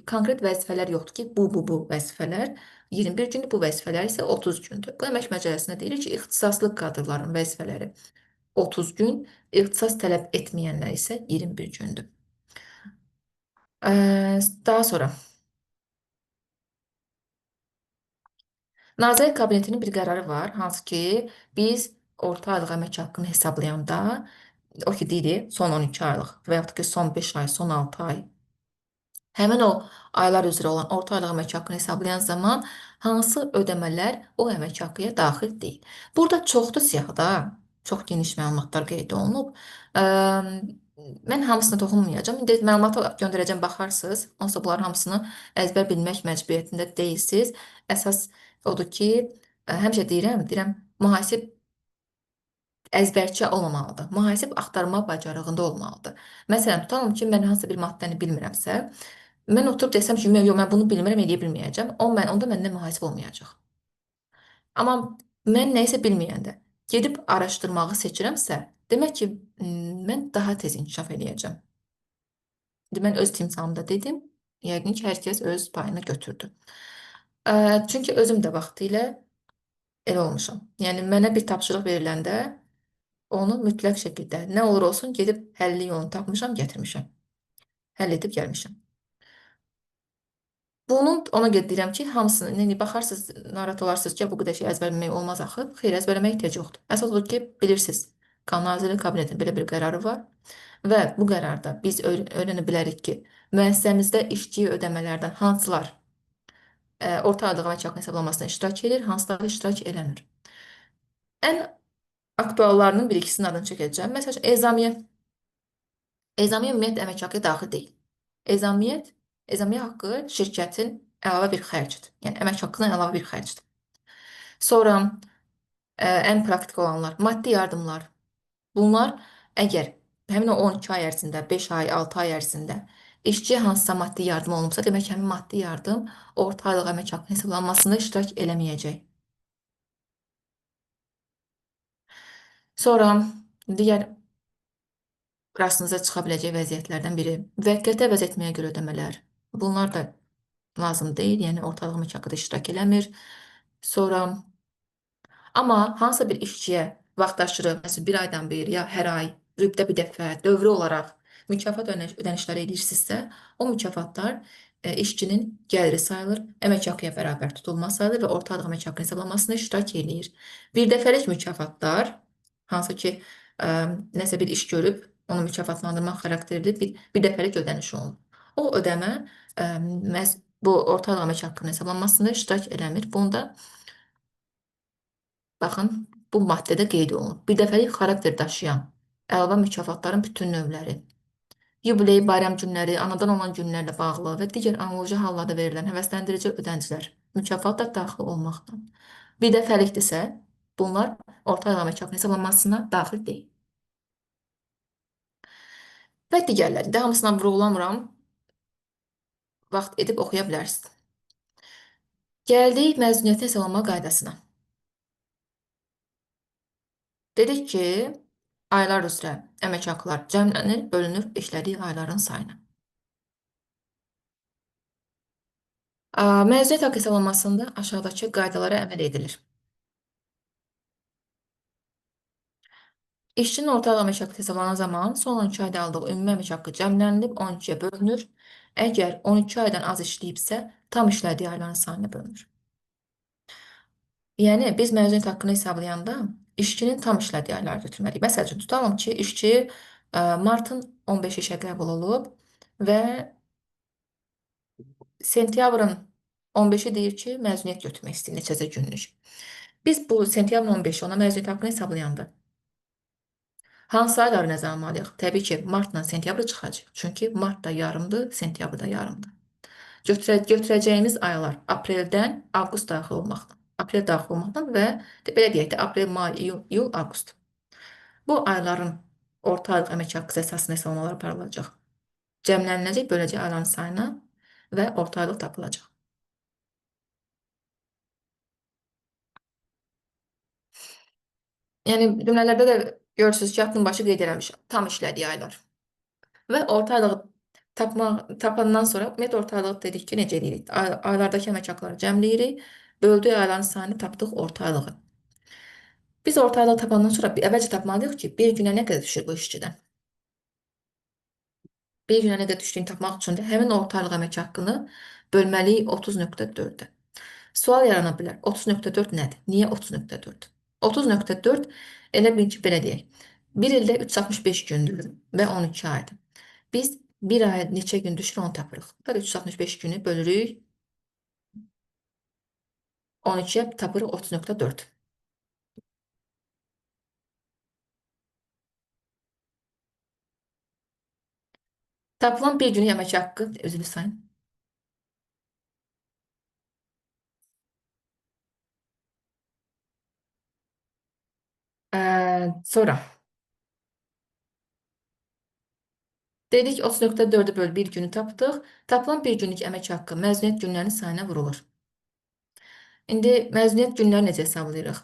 konkret vəzifələr yoxdur ki, bu vəzifələr 21 gündür, bu vəzifələr isə 30 gündür. Bu əmək məcəlləsində deyilir ki, ixtisaslı kadrların vəzifələri 30 gün, ixtisas tələb etməyənlər isə 21 gündür. Daha sonra Nazirlər Kabinetinin bir qərarı var, hansı ki, biz orta aylıq əmək haqqını hesablayanda, o ki, deyilir, son 12 aylıq və yaxud ki, son 5 ay, son 6 ay, həmin o aylar üzrə olan orta aylıq əmək haqqını hesablayan zaman hansı ödəmələr o əmək haqqıya daxil deyil. Burada çoxdur siyahıda, çox geniş məlumatlar qeyd olunub. Mən hamısına toxunmayacağım. İndi məlumatı göndərəcəm, baxarsınız. Onsuz bunların hamısını əzbər bilmək məcburiyyətində deyilsiniz. Əsas odur ki, həmişə deyirəm, mühasib əzbərçi olmamalıdır. Mühasib axtarma bacarığında olmalıdır. Məsələn, tutalım ki, mən hansısa bir maddəni bilmirəmsə, Mən oturub desəm ki, yox, mən bunu bilmirəm, edə bilməyəcəm. Onda məndən mühasib olmayacaq. Amma mən nəyisə bilməyəndə gedib araşdırmağı seçirəmsə, demək ki, mən daha tez inkişaf eləyəcəm. Mən öz timsalımda dedim, yəqin ki, hər kəs öz payını götürdü. Çünki özüm də vaxtilə elə olmuşam. Yəni mənə bir tapşırıq veriləndə onu mütləq şəkildə nə olur olsun gedib həlli yolunu tapmışam, gətirmişəm. Həll edib gəlmişəm. Bunun ona görə deyirəm ki, hamısını, yəni baxarsınız, narahat olarsınız ki, bu qədər şey əzbərləmək olmaz axı. Xeyr, əzbərləməyə ehtiyac yoxdur. Əsas odur ki, bilirsiniz, Qanun Nazirləri Kabinetinin belə bir qərarı var və bu qərarda biz öyrənə bilərik ki, müəssisəmizdə işçiyə ödəmələrdən hansılar orta aylıq əmək haqqı hesablamasına iştirak edir, hansıları iştirak eləmir. Ən aktuallarının bir-ikisinin adını çəkəcəm. Məsələn, ezamiyə. Ezamiyə ümumiyyətlə əmək haqqı daxil deyil. Ezamiyə haqqı şirkətin əlavə bir xərcidir. Yəni əmək haqqından əlavə bir xərcdir. Sonra ən praktik olanlar, maddi yardımlar. Bunlar əgər həmin o 12 ay ərzində, 5 ay, 6 ay ərzində işçiyə hansısa maddi yardım olunubsa, demək ki, həmin maddi yardım orta aylıq əmək haqqı hesablanmasında iştirak eləməyəcək. Sonra digər qarşınıza çıxa biləcək vəziyyətlərdən biri müvəqqəti əvəz etməyə görə ödəmələr. Bunlar da lazım deyil, yəni ortalıq əmək haqqıda iştirak eləmir. Sonra amma hansısa bir işçiyə vaxtaşırı, məsələn, bir aydan bir ya hər ay, ildə bir dəfə, dövrü olaraq mükafat ödənişləri edirsinizsə, o mükafatlar işçinin gəliri sayılır, əmək haqqıya bərabər tutulma sayılır və ortalıq əmək haqqı hesablamasına iştirak eləyir. Bir dəfəlik mükafatlar, hansı ki, nəsə bir iş görüb, onu mükafatlandırmaq xarakterli bir dəfəlik ödəniş olunur. O ödəmə məhz bu ortalıq əmək haqqının hesablanmasında iştirak eləmir. Bunda baxın, bu maddədə qeyd olunur. Bir dəfəlik xarakter daşıyan əlavə mükafatların bütün növləri, yubiley, bayram günləri, anadan olan günlərlə bağlı və digər analoji hallarda verilən həvəsləndirici ödənclər mükafat da daxil olmaqla. Bir dəfəlikdirsə, bunlar orta əmək haqqı hesablanmasına daxil deyil. Və digərləri də hamısına vurğulamıram, vaxt edib oxuya bilərsiniz. Gəldik məzuniyyətin hesablama qaydasına. Dedik ki, aylar üzrə əmək haqqılar cəmlənir, bölünür işlədiyi ayların sayına. Məzuniyyət haqqı hesablamasında aşağıdakı qaydalara əməl edilir. İşçinin ortalıq əmək haqqı hesablanan zaman son 12 ayda aldığı ümumi əmək haqqı cəmlənilib 12-yə bölünür. Əgər 12 aydan az işləyibsə, tam işlədiyi ayların sayına bölünür. Yəni, biz məzuniyyət haqqını hesablayanda işçinin tam işlədiyi ayları götürməliyik. Məsəl üçün, tutalım ki, işçi martın 15-i işə qəbul olub və sentyabrın 15-i deyir ki, məzuniyyət götürmək istəyir neçəsə günlük. Biz bu sentyabrın 15-i ona məzuniyyət haqqını hesablayanda hansı ayları nəzərə almalıyıq? Təbii ki, martla sentyabr çıxacaq. Çünki mart da yarımdır, sentyabr da yarımdır. Götürəcəyimiz aylar apreldən avqust daxil olmaqla. Aprel daxil olmaqla və belə deyək də, aprel, may, iyul, avqust. Bu ayların orta aylıq əmək haqqı əsasında hesablamalar aparılacaq. Cəmləniləcək, böləcək ayların sayına və orta aylıq tapılacaq. Yəni, cümlələrdə də görürsünüz ki, haqqın başı qeyd eləmişəm. Tam işlədiyi aylar. Və orta aylığı tapandan sonra, ümumiyyətlə orta aylıq dedik ki, necə edirik? Aylardakı əmək haqqıları cəmləyirik, böldüyü ayların sayını tapdıq orta aylığı. Biz orta aylığı tapandan sonra əvvəlcə tapmalıyıq ki, bir günə nə qədər düşür bu işçidən? Bir günə nə qədər düşdüyünü tapmaq üçün də həmin orta aylıq əmək haqqını bölməliyik 30.4-ə. Sual yarana bilər. 30.4 nədir? Niyə 30.4? 30.4 elə bil ki, belə deyək. Bir ildə 365 gündür və 12 aydır. Biz bir aya neçə gün düşür onu tapırıq. 365 günü bölürük 12-yə tapırıq 30.4. Tapılan bir günlük əmək haqqı, üzr sayın. Sonra Dedik 30.4'ü böl 1 günü tapdıq. Tapılan bir günlük əmək haqqı məzuniyyət günlərinin sayına vurulur. İndi məzuniyyət günləri necə hesablayırıq?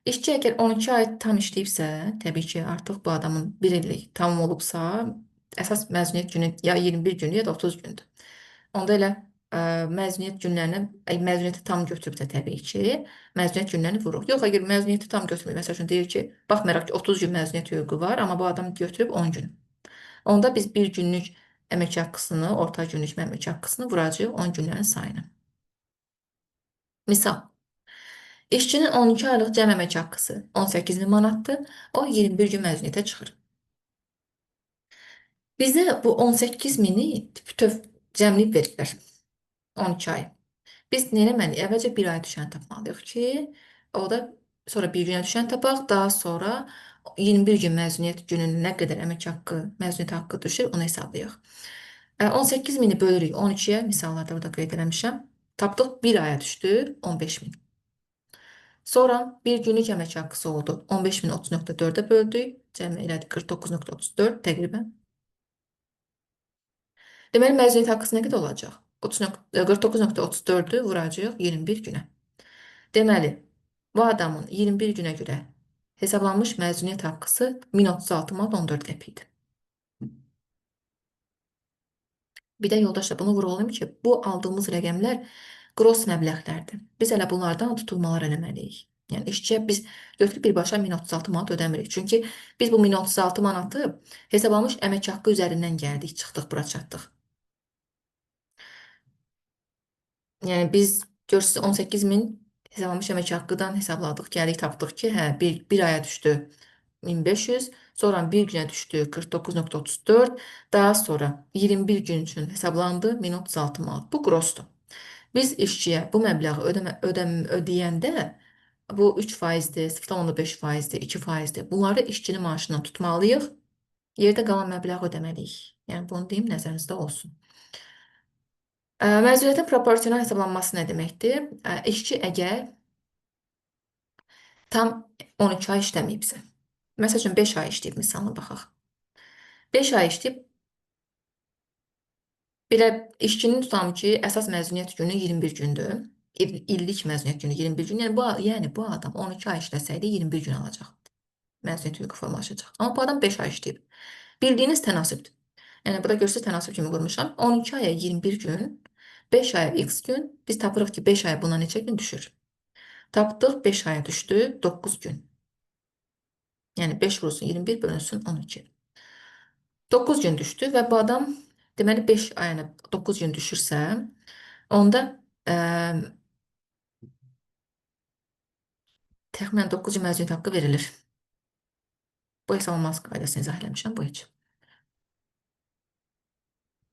İşçi əgər 12 ay tam işləyibsə, təbii ki, artıq bu adamın 1 illik tamam olubsa, əsas məzuniyyət günü ya 21 gündür, ya da 30 gündür. Onda elə məzuniyyət günlərinə, məzuniyyəti tam götürübsə təbii ki, məzuniyyət günlərini vururuq. Yox, əgər məzuniyyəti tam götürmür, məsəl üçün deyir ki, baxmayaraq ki, 30 gün məzuniyyət hüququ var, amma bu adam götürüb 10 gün. Onda biz bir günlük əmək haqqısını, orta günlük əmək haqqısını vuracağıq 10 günlərin sayına. Misal, işçinin 12 aylıq cəm əmək haqqısı 18.000 manatdır, o 21 gün məzuniyyətə çıxır. Bizə bu 18.000-i bütöv cəmləyib verirlər 12 ay. Biz nə etməliyik? Əvvəlcə bir ay düşəni tapmalıyıq ki, o da sonra bir günə düşəni tapaq, daha sonra 21 gün məzuniyyət gününün nə qədər əmək haqqı, məzuniyyət haqqı düşür, onu hesablayaq. 18.000-i bölürük 12-yə, misallarda burada qeyd eləmişəm. Tapdıq 1 aya düşdü 15.000. Sonra bir günlük əmək haqqısı oldu. 15.000 30.4-ə böldük. Cəmi elədik 49.34 təqribən. Deməli, məzuniyyət haqqısı nə qədər olacaq? 49.34-ü vuracağıq 21 günə. Deməli, bu adamın 21 günə görə hesablanmış məzuniyyət haqqısı 1036 manat 14 qəpikdir. Bir də yoldaşlar bunu vurğulayım ki, bu aldığımız rəqəmlər qross məbləğlərdir. Biz elə bunlardan tutulmalar eləməliyik. Yəni işçiyə biz götürüb birbaşa 1036 manat ödəmirik. Çünki biz bu 1036 manatı hesablanmış əmək haqqı üzərindən gəldik, çıxdıq, bura çatdıq. Yəni biz görürsünüz 18.000 hesablanmış əmək haqqıdan hesabladıq, gəldik, tapdıq ki, hə, bir aya düşdü 1500, sonra bir günə düşdü 49.34, daha sonra 21 gün üçün hesablandı 1036 manat. Bu qrossdur. Biz işçiyə bu məbləği ödəyəndə bu 3%-dir, 0,5%-dir, 2%-dir. Bunları işçinin maaşından tutmalıyıq, yerdə qalan məbləği ödəməliyik. Yəni bunu deyim, nəzərinizdə olsun. Məzuniyyətin proporsional hesablanması nə deməkdir? İşçi əgər tam 12 ay işləməyibsə, məsəl üçün 5 ay işləyib, misalına baxaq. 5 ay işləyib, belə işçinin tutalım ki, əsas məzuniyyət günü 21 gündür. İllik məzuniyyət günü 21 gün. Yəni bu adam 12 ay işləsəydi 21 gün alacaq. Məzuniyyət hüququ formalaşacaq. Amma bu adam 5 ay işləyib. Bildiyiniz tənasübdür. Yəni burada görürsünüz tənasüb kimi qurmuşam. 12 aya 21 gün, 5 aya x gün. Biz tapırıq ki, 5 aya buna neçə gün düşür? Tapdıq 5 aya düşdü 9 gün. Yəni 5 vurulsun 21 bölünsün 12. 9 gün düşdü və bu adam deməli 5 ayına 9 gün düşürsə, onda təxminən 9 gün məzuniyyət haqqı verilir. Bu hesablaması qaydasını izah eləmişəm bu heç.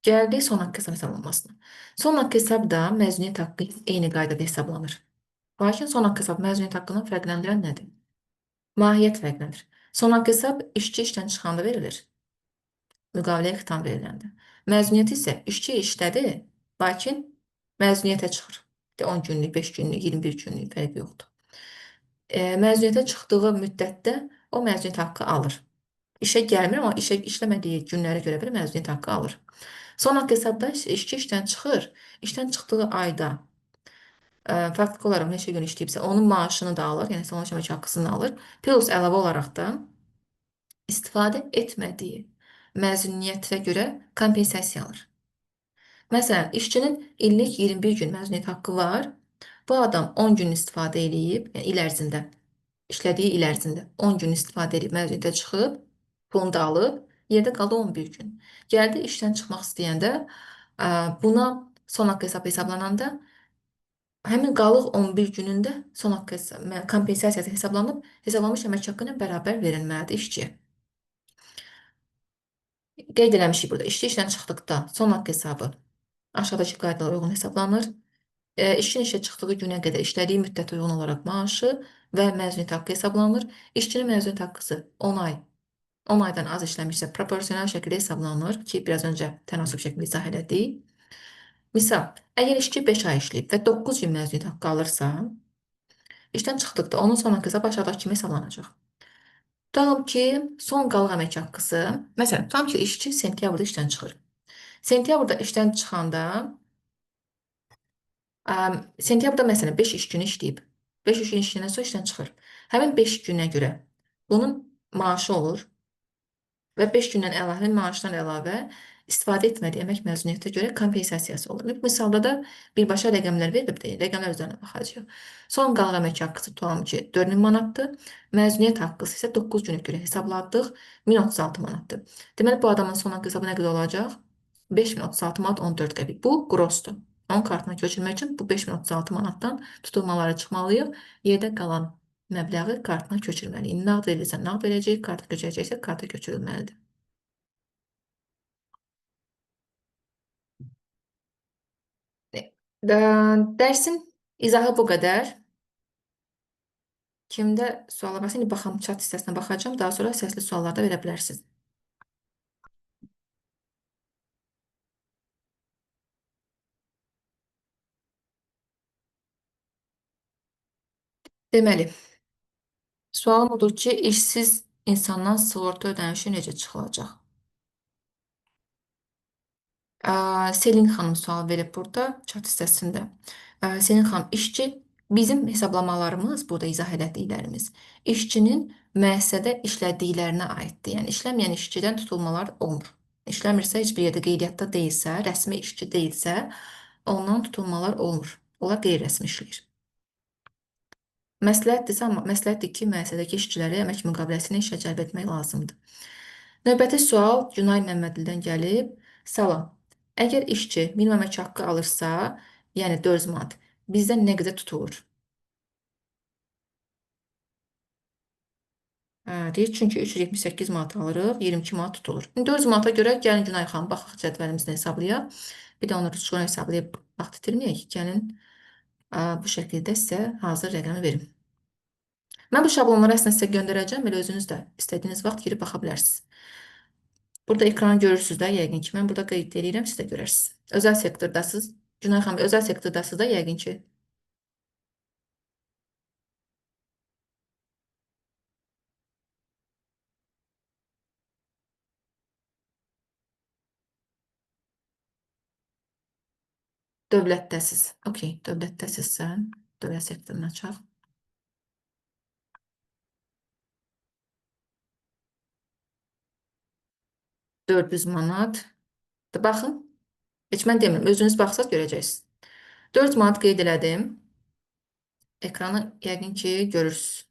Gəldik son haqq hesab hesablanmasına. Son haqq hesab da məzuniyyət haqqı eyni qaydada hesablanır. Lakin son haqq hesab məzuniyyət haqqını fərqləndirən nədir? Mahiyyət fərqlənir. Son haqq hesab işçi işdən çıxanda verilir. Müqaviləyə xitam veriləndə. Məzuniyyət isə işçi işlədi, lakin məzuniyyətə çıxır. 10 günlük, 5 günlük, 21 günlük fərqi yoxdur. Məzuniyyətə çıxdığı müddətdə o məzuniyyət haqqı alır. İşə gəlmir, amma işə işləmədiyi günlərə görə bir məzuniyyət haqqı alır. Son haqq hesabda işçi işdən çıxır. İşdən çıxdığı ayda faktiki olaraq neçə gün işləyibsə, onun maaşını da alır, yəni son əmək haqqısını alır. Plus əlavə olaraq da istifadə etmədiyi məzuniyyətə görə kompensasiya alır. Məsələn, işçinin illik 21 gün məzuniyyət haqqı var. Bu adam 10 gün istifadə edib, yəni il ərzində, işlədiyi il ərzində 10 gün istifadə edib məzuniyyətə çıxıb, pulunu da alıb, yerdə qaldı 11 gün. Gəldi işdən çıxmaq istəyəndə buna son haqq hesab hesablananda həmin qalıq 11 günündə son haqq kompensasiyası hesablanmış əmək haqqı ilə bərabər verilməlidir işçiyə. Qeyd eləmişik burada, işçi işdən çıxdıqda son haqq hesabı aşağıdakı qaydalara uyğun hesablanır. İşçinin işə çıxdığı günə qədər işlədiyi müddətə uyğun olaraq maaşı və məzuniyyət haqqı hesablanır. İşçinin məzuniyyət haqqısı 10 aydan az işləmişsə proporsional şəkildə hesablanır ki, biraz öncə tənasüb şəklində izah elədik. Misal, əgər işçi 5 ay işləyib və 9 gün məzuniyyət haqqı alırsa, işdən çıxdıqda onun son haqq hesabı aşağıdakı kimi hesablanacaq. Tutalım ki, son qalıq əmək haqqısı. Məsələn, tutalım ki, işçi sentyabrda işdən çıxır. Sentyabrda işdən çıxanda, sentyabrda məsələn 5 iş günü işləyib. 5 iş günü işləyəndən sonra işdən çıxır. Həmin 5 günə görə bunun maaşı olur. Və 5 gündən əlavə maaşdan əlavə istifadə etmədiyi əmək məzuniyyətə görə kompensasiyası olur. Misalda da birbaşa rəqəmlər verilib deyil, rəqəmlər üzərinə baxacağıq. Son qalıq əmək haqqısı tutalım ki, 4000 manatdır. Məzuniyyət haqqısı isə 9 günə görə hesabladıq, 1036 manatdır. Deməli, bu adamın son haqq hesabı nə qədər olacaq? 5036 manat 14 qəpik. Bu qrosdur. Onun kartına köçürmək üçün bu 5036 manatdan tutulmaları çıxmalıyıq. Yerdə qalan məbləği kartına köçürməliyik. Nağd verilirsə nağd verəcəyik, karta köçürəcəksə karta köçürülməlidir. Dərsin izahı bu qədər. Kimdə suallar varsa, indi baxam, chat hissəsinə baxacağım. Daha sonra səsli suallar da verə bilərsiniz. Deməli, sualım odur ki, işsiz insandan sığorta ödənişi necə çıxılacaq? Selin xanım sual verib burada, chat hissəsində. Selin xanım, işçi, bizim hesablamalarımız, burada izah elədiklərimiz, işçinin müəssisədə işlədiklərinə aiddir. Yəni, işləməyən işçidən tutulmalar olmur. İşləmirsə, heç bir yerdə qeydiyyatda deyilsə, rəsmi işçi deyilsə, ondan tutulmalar olmur. Onlar qeyri-rəsmi işləyir. Məsləhətdir ki, müəssisədəki işçiləri əmək müqaviləsi ilə işə cəlb etmək lazımdır. Növbəti sual Günay Məmmədlidən gəlib. Salam. Əgər işçi minimum əmək haqqı alırsa, yəni 400 manat, bizdən nə qədər tutulur? Deyir, çünki 378 manat alırıq, 22 manat tutulur. 400 manata görə gəlin Günay xanım, baxaq cədvəlimizdən hesablayaq. Bir də onu rüsqunu hesablayıb vaxt itirməyək. Gəlin bu şəkildə sizə hazır rəqəmi verim. Mən bu şablonları əslində sizə göndərəcəm, elə özünüz də istədiyiniz vaxt girib baxa bilərsiniz. Burada ekranı görürsünüz də, yəqin ki, mən burada qeyd edirəm, siz də görərsiniz. Özəl sektordasınız. Günay xanım, özəl sektordasınız da, yəqin ki. Dövlətdəsiz. Okey, dövlətdəsizsə, dövlət sektorunu açaq. 400 manat. Baxın, heç mən demirəm, özünüz baxsaq görəcəksiniz. 400 manat qeyd elədim. Ekranı yəqin ki, görürsünüz.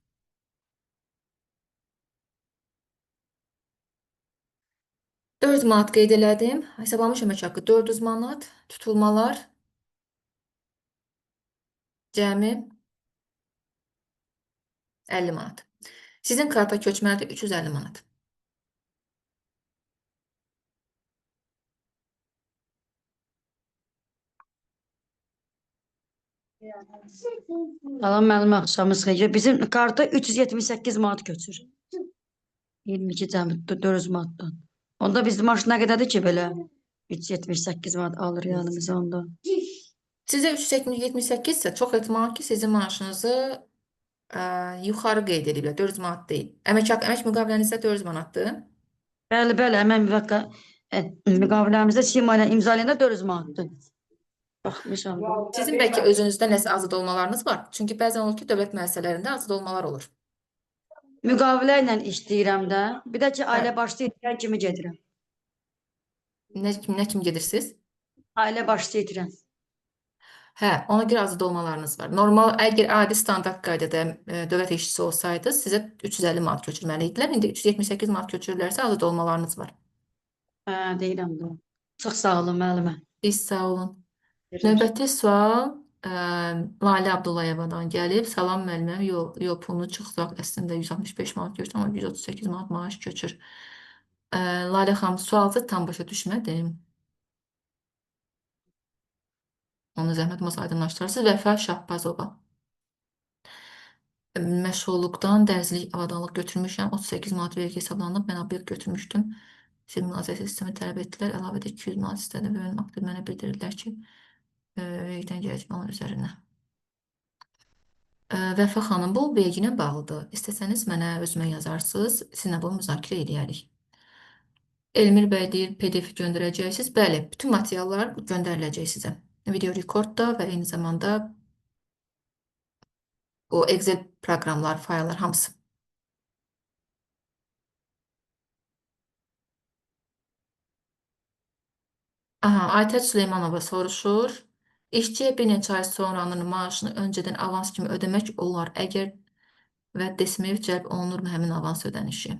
Dörd manat qeyd elədim. Hesablamış əmək haqqı 400 manat. Tutulmalar cəmi 50 manat. Sizin karta köçməlidir 350 manat. Salam, müəllim, axşamınız xeyir. Bizim karta 378 manat köçür. 22 cəmi 400 manatdan. Onda bizim maaş nə qədərdir ki, belə 378 manat alır yanımıza onda. Sizə 378 isə çox ehtimal ki, sizin maaşınızı yuxarı qeyd ediblər. 400 manat deyil. Əmək müqavilənizdə 400 manatdır. Bəli, bəli, əmək müqaviləmizdə Sima ilə imzalayanda 400 manatdır. Baxmışam. Sizin bəlkə özünüzdə nəsə azad olmalarınız var. Çünki bəzən olur ki, dövlət müəssisələrində azad olmalar olur. Müqavilə ilə işləyirəm də. Bir də ki, ailə başçı edirəm kimi gedirəm. Nə kimi gedirsiniz? Ailə başçı edirəm. Hə, ona görə azad olmalarınız var. Normal, əgər adi standart qaydada dövlət işçisi olsaydı, sizə 350 manat köçürməli idilər. İndi 378 manat köçürürlərsə azad olmalarınız var. Hə, deyirəm də. Çox sağ olun, müəllimə. Biz sağ olun. Növbəti sual Lalə Abdullayevadan gəlib. Salam müəlliməm, yol pulunu çıxsaq əslində 165 manat götür, amma 138 manat maaş köçür. Lalə xanım, sualınızı tam başa düşmədim. Onu zəhmət olmasa aydınlaşdırarsınız. Vəfa Şahbazova. Məşğulluqdan dərzilik avadanlıq götürmüşəm. 38 manat vergi hesablanıb. Mən obyekt götürmüşdüm. Siz müraciət sistemi tələb etdilər. Əlavədə 200 manat istədi və mənim aktiv mənə bildirdilər ki, vergidən gələcək onun üzərinə. Vəfa xanım, bu vergi ilə bağlıdır. İstəsəniz mənə özümə yazarsınız, sizinlə bunu müzakirə edərik. Elmir bəy deyir, PDF göndərəcəksiniz. Bəli, bütün materiallar göndəriləcək sizə. Video rekord da və eyni zamanda o Excel proqramlar, fayllar hamısı. Aha, Aytəc Süleymanova soruşur. İşçiyə bir neçə ay sonranın maaşını öncədən avans kimi ödəmək olar əgər və Desmeyev cəlb olunurmu həmin avans ödənişi?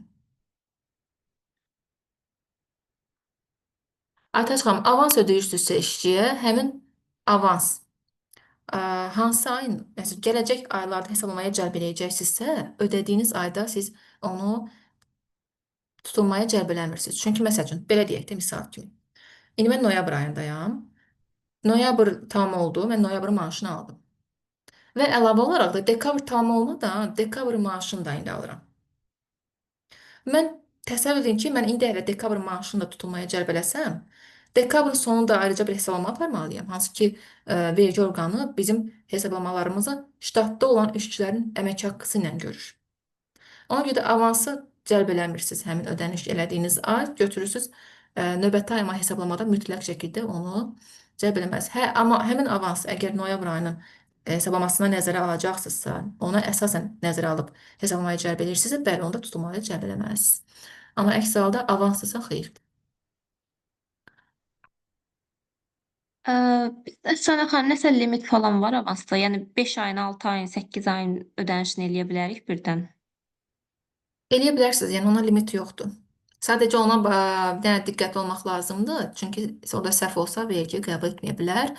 Aytəc xanım, avans ödəyirsinizsə işçiyə, həmin avans hansı ayın, məsələn, gələcək aylarda hesablamaya cəlb edəcəksinizsə, ödədiyiniz ayda siz onu tutulmaya cəlb eləmirsiniz. Çünki məsəl üçün, belə deyək də misal kimi. İndi mən noyabr ayındayam. Noyabr tamam oldu, mən noyabrın maaşını aldım. Və əlavə olaraq da dekabr tamam olmadan dekabr maaşını da indi alıram. Mən təsəvvür edin ki, mən indi əgər dekabr maaşını da tutulmaya cəlb eləsəm, dekabrın sonunda ayrıca bir hesablama aparmalıyam. Hansı ki, vergi orqanı bizim hesablamalarımızı ştatda olan işçilərin əmək haqqısı ilə görür. Ona görə də avansı cəlb eləmirsiniz həmin ödəniş elədiyiniz ay, götürürsünüz növbəti ayıma hesablamada mütləq şəkildə onu cəlb eləməlisiniz. Hə, amma həmin avans əgər noyabr ayının hesablamasına nəzərə alacaqsınızsa, ona əsasən nəzərə alıb hesablamaya cəlb edirsinizsə, bəli, onda tutulmaya cəlb eləməlisiniz. Amma əks halda avanslısa xeyr. Bizdə Sənə xanım nəsə limit falan var avansda? Yəni 5 ayın, 6 ayın, 8 ayın ödənişini eləyə bilərik birdən. Eləyə bilərsiniz, yəni ona limit yoxdur. Sadəcə ona bir dənə diqqətli olmaq lazımdır. Çünki orada səhv olsa vergi qəbul etməyə bilər.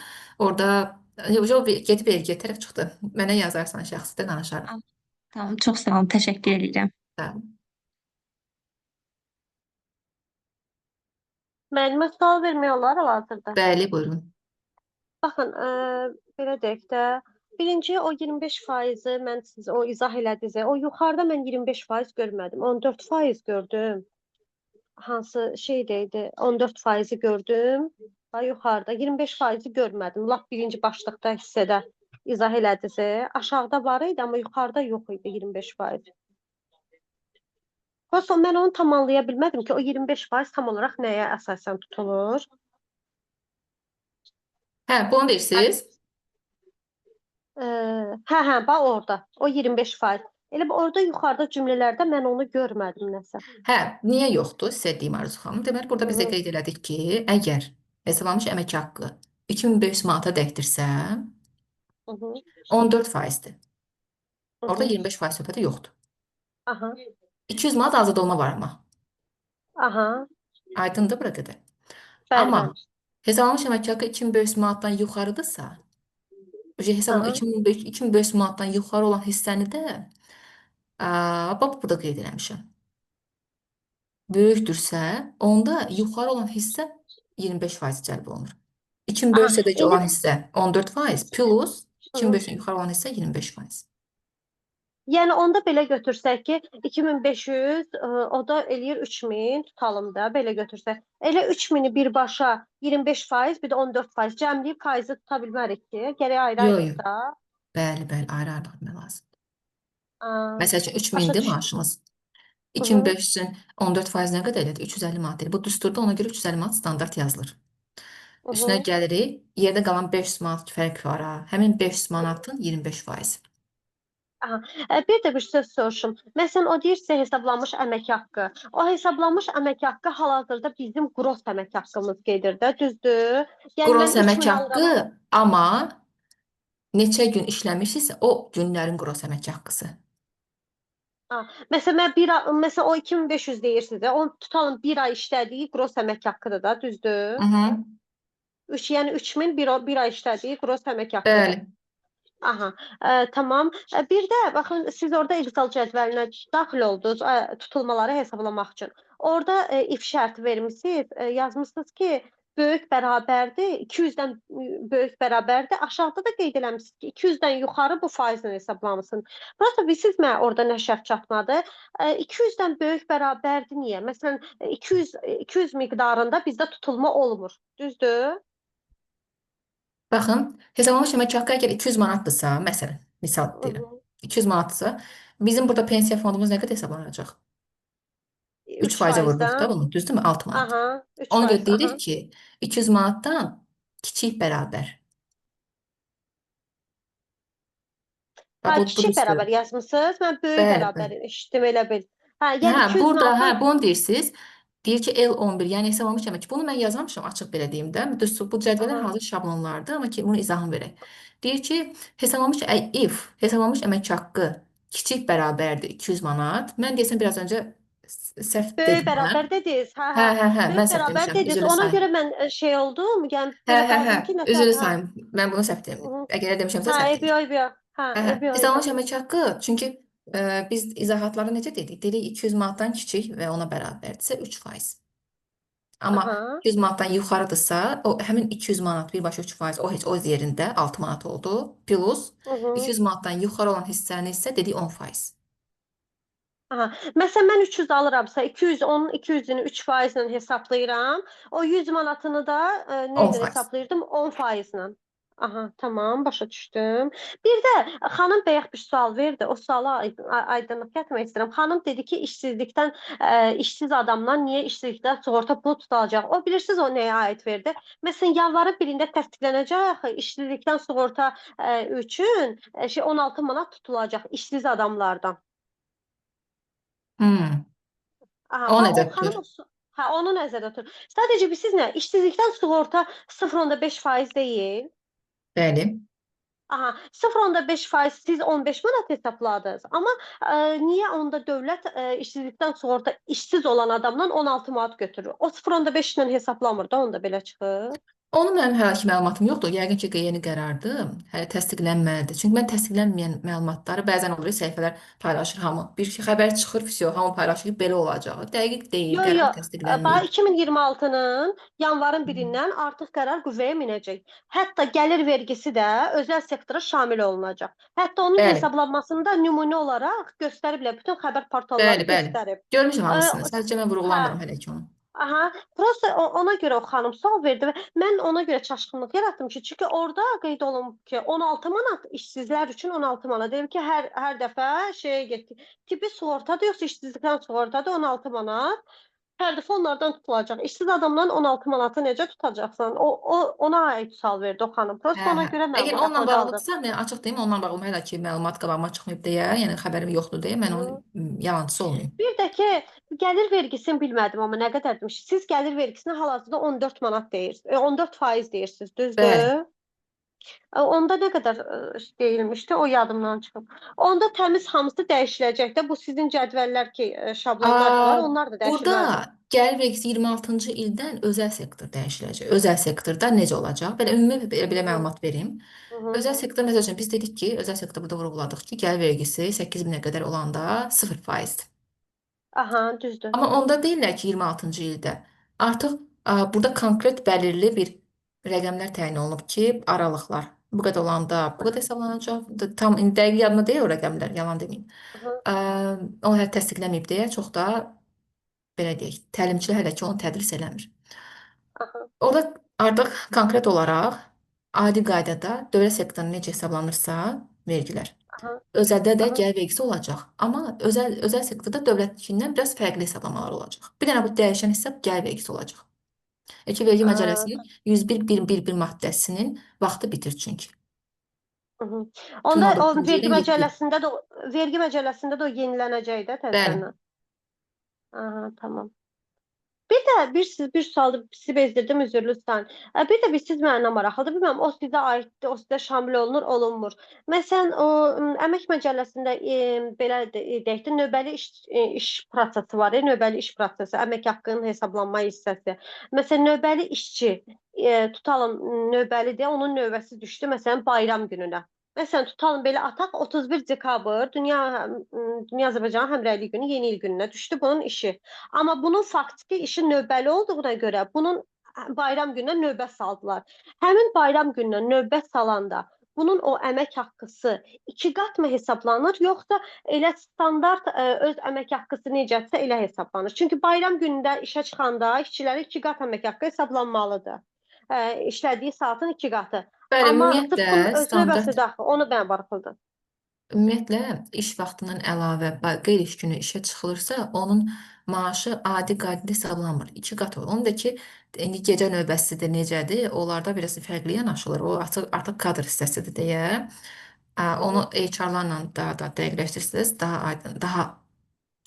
Orada gedib vergiyə tərəf çıxdı. Mənə yazarsan şəxsi də danışarıq. Tamam, çox sağ olun, təşəkkür edirəm. Hə. Müəllimə sual vermək olar hal-hazırda. Bəli, buyurun. Baxın, belə deyək də, birinci o 25%-i mən sizə o izah elədiniz. O yuxarıda mən 25% görmədim. 14% gördüm. Hansı şeydəydi? 14%-i gördüm. Ha, yuxarıda 25%-i görmədim. Lap birinci başlıqda hissədə izah elədiniz. Aşağıda var idi, amma yuxarıda yox idi 25%. Prosta mən onu tam anlaya bilmədim ki, o 25% tam olaraq nəyə əsasən tutulur? Hə, bunu deyirsiniz? Hə, bax orada. O 25%. Elə orada yuxarıda cümlələrdə mən onu görmədim nəsə. Hə, niyə yoxdur? Sizə deyim Arzu xanım. Deməli, burada biz də qeyd elədik ki, əgər hesablanmış əmək haqqı 2500 manata dəkdirsə, 14%-dir. Orada 25% söhbəti yoxdur. Aha. 200 manat azad olma var amma. Aha. Aydındır bura qədər. Bəli, Amma bəli. hesablanmış əmək haqqı 2500 manatdan yuxarıdırsa, Aha. 2500 manatdan yuxarı olan hissəni də bax burada qeyd eləmişəm. Böyükdürsə, onda yuxarı olan hissə 25% cəlb olunur. 2500-dəki olan hissə 14% plus 2500-dən yuxarı olan hissə 25%. Yəni onda belə götürsək ki, 2500 o da eləyir 3000 tutalım da belə götürsək. Elə 3000-i birbaşa 25%, bir də 14% cəmləyib faizi tuta bilmərik ki, gərək ayrı-ayrı da. Bəli, ayrı-ayrı baxmaq lazımdır. Məsəl üçün 3000-dir maaşımız. 2500-ün 14% nə qədər elədir? 350 manat. Bu düsturda ona görə 350 manat standart yazılır. Üstünə gəlirik, yerdə qalan 500 manat fərq var. Həmin 500 manatın 25%. Bir də bir söz soruşum. Məsələn, o deyirsə hesablanmış əmək haqqı. O hesablanmış əmək haqqı hal-hazırda bizim qros əmək haqqımız gedir də, düzdür? Yəni Qros mən əmək 3000 haqqı, amma neçə gün işləmişiksə, o günlərin qros əmək haqqısı. Məsələn, məsələn, o 2500 deyirsiniz də, onu tutalım bir ay işlədiyi qros əmək haqqıdır da, düzdür? Yəni 3000 bir ay işlədiyi qros əmək haqqıdır. Bəli. Aha, tamam. Bir də baxın, siz orada Excel cədvəlinə daxil oldunuz tutulmaları hesablamaq üçün. Orada if şərti vermisiniz, yazmısınız ki, böyük bərabərdir, 200-dən böyük bərabərdir. Aşağıda da qeyd eləmisiniz ki, 200-dən yuxarı bu faizlə hesablamışsınız. Prosta siz mənə orada nə şərt çatmadı? 200-dən böyük bərabərdir niyə? Məsələn, 200 miqdarında bizdə tutulma olmur. Düzdür? Baxın, hesablanmış əmək haqqı əgər 200 manatdırsa, məsələn, misal deyirəm. 200 manatsa, bizim burada pensiya fondumuz nə qədər hesablanacaq? 3 faizə vururuq da 3%-dən. bunu, düzdürmü? 6 manat. Aha, Ona görə 3%. Aha. deyirik ki, 200 manatdan kiçik bərabər. Ha, Bax, bu kiçik düzdür. bərabər yazmısınız. Mən böyük Bəli, bərabər bəli. eşitdim elə bil. Hə, yəni Hə, 200 burada manatdan bunu deyirsiniz. Deyir ki, L11, yəni hesablamış əmək. Bunu mən yazmamışam açıq belə deyim də. Düzdür, bu cədvəllər aha. hazır şablonlardır, amma ki bunun izahını verək. Deyir ki, hesablamış əmək haqqı kiçik bərabərdir 200 manat. Mən deyəsən biraz öncə səhv Böyük dedim hə? bərabər dediniz. Hə, Hə, hə. hə, hə, mən Böyük səhv bərabər demişəm. dediniz. Üzrlü Ona sayın. görə mən şey oldum. Yəni Hə, belə hə, hə. qaldım ki, nətər Üzrlü hə. sayın. Mən bunu səhv dedim. Mhm. Əgər elə demişəmsə Hə, səhv demişəm. ebiyo, ebiyo. Hə, Hə, hə. ebiyo, ebiyo. Hesablamış əmək haqqı, çünki biz izahatları necə dedik? Dedik 200 manatdan kiçik və ona bərabərdirsə 3%. Amma Aha. 200 manatdan yuxarıdırsa, o həmin 200 manat birbaşa 3%, o heç o yerində 6 manat oldu. Plus Mhm. 200 manatdan yuxarı olan hissəni isə dedik 10%. Aha. Məsələn, mən 300 alıramsa, 210, 200-ünü 3% ilə hesablayıram. O 100 manatını da nə ilə 10%. hesablayırdım? 10% ilə. Aha, tamam, başa düşdüm. Bir də xanım bayaq bir sual verdi. O suala aydınlıq gətirmək istəyirəm. Xanım dedi ki, işsizlikdən işsiz adamdan niyə işsizlikdən sığorta pulu tutulacaq? O bilirsiniz o nəyə aid verdi? Məsələn, yanvarın 1-də təsdiqlənəcək işsizlikdən sığorta üçün 16 manat tutulacaq işsiz adamlardan. Aha, O o nədir? xanım hə, onu nəzərdə tutun. Sadəcə siz nə? İşsizlikdən sığorta 0,5% deyil. Bəli. Aha, 0,5% siz 15 manat hesabladınız. Amma niyə onda dövlət işsizlikdən sığorta işsiz olan adamdan 16 manat götürür? O 0,5 ilə hesablamır da onda belə çıxır. Onu mənim hələ ki məlumatım yoxdur. Yəqin ki yeni qərardır. Hələ təsdiqlənməlidir. Çünki mən təsdiqlənməyən məlumatları bəzən olur səhifələr paylaşır hamı. Bir xəbər çıxır, fisiyo, hamı paylaşır ki, belə olacaq. Dəqiq deyil, Yo, qərar təsdiqlənməyib. 2026-nın yanvarın 1-dən artıq qərar qüvvəyə minəcək. Hətta gəlir vergisi də özəl sektora şamil olunacaq. Hətta onun Bəli, hesablanmasında nümunə olaraq göstəriblər. Bütün xəbər portalları bəli. göstərib. Görmüşəm Ə, hamısını. Sadəcə mən hə, vurğulamıram hələ ki onu. aha, prosta ona görə o xanım sual verdi və mən ona görə çaşqınlıq yaratdım ki, çünki orada qeyd olunub ki, 16 manat işsizlər üçün 16 manat. Deyim ki, hər dəfə şeyə getdik. Tibbi sığortadır yoxsa işsizlikdən sığortadır 16 manat. Hər dəfə onlardan tutulacaq. İşsiz adamdan 16 manatı necə tutacaqsan? Ona aid sual verdi o xanım. Prosta ona görə mən Əgər burada onunla qocaldım. bağlıdırsa, mən açıq deyim, onunla bağlı hələ ki məlumat qabağıma çıxmayıb deyə, yəni xəbərim yoxdur deyə mən onun yalançısı olmayım. Bir də ki, gəlir vergisini bilmədim, amma nə qədərmiş? Siz gəlir vergisini hal-hazırda 14 manat deyirsiniz. 14% deyirsiniz, düzdür? Bəli. Onda nə qədər deyilmişdi? O yadımdan çıxıb. Onda təmiz hamısı dəyişiləcək də. Bu sizin cədvəllər ki, şablonlar da var, onlar da Burada dəyişilməlidir. gəlir vergisi 26-cı ildən özəl sektor dəyişiləcək. Özəl sektorda necə olacaq? Belə ümumi belə məlumat verim. Özəl sektor məsəl üçün biz dedik ki, özəl sektor burada vurğuladıq ki, gəlir vergisi 8000-ə qədər olanda 0%. Aha, düzdür. Amma onda deyirlər ki, 26-cı ildə artıq burada konkret bəlirli bir rəqəmlər təyin olunub ki, aralıqlar bu qədər olanda bu qədər hesablanacaq. Tam indi dəqiq yadımda deyil o rəqəmlər, yalan deməyim. O hələ təsdiqlənməyib deyə çox da belə deyək, təlimçilər hələ ki onu tədris eləmir. Aha. Orada artıq konkret olaraq adi qaydada dövlət sektoruna necə hesablanırsa vergilər. Aha. Özəldə də Aha. gəlir vergisi olacaq. Amma özəl sektorda dövlətçindən biraz fərqli hesablamalar olacaq. Bir dənə bu dəyişən hesab gəlir vergisi olacaq. Vergi məcəlləsinin 101.1.1 maddəsinin vaxtı bitir çünki. Onda o 2019-cu ilin 7. vergi məcəlləsində də o yenilənəcək də Bəli. təzədən. Aha, tamam. Bir də bir sual sizi bezdirdim, üzürlü sən. Bir də siz mənə maraqlıdır. Bilmirəm, o sizə aiddir, o sizə şamil olunur, olunmur. Məsələn, o əmək məcəlləsində belə deyək də, növbəli iş prosesi var, növbəli iş prosesi, əmək haqqının hesablanma hissəsi. Məsələn, növbəli işçi tutalım növbəlidir, onun növbəsi düşdü məsələn bayram gününə. Məsələn, tutalım belə ataq 31 dekabr Dünya Azərbaycan Həmrəylik günü, yeni il gününə düşdü bunun işi. Amma bunun faktiki işi növbəli olduğuna görə bunun bayram gününə növbət saldılar. Həmin bayram gününə növbət salanda bunun o əmək haqqısı 2 qat mı hesablanır, yoxsa elə standart öz əmək haqqısı necədirsə elə hesablanır? Çünki bayram günündə işə çıxanda işçilərin 2 qat əmək haqqı hesablanmalıdır. İşlədiyi saatın 2 qatı. Bəli, Amma ümumiyyətlə sırf bunun öz standart növbəsi daxil, onu mən maraqlıdır. Ümumiyyətlə, iş vaxtından əlavə qeyri-iş günü işə çıxılırsa, onun maaşı adi qaydada hesablanmır. 2 qat olur. Onu da ki, indi gecə növbəsidir, necədir? Onlarda biraz fərqli yanaşılır. O artıq kadr hissəsidir deyə. Onu HR-larla da dəqiqləşdirsəz, daha aydın, daha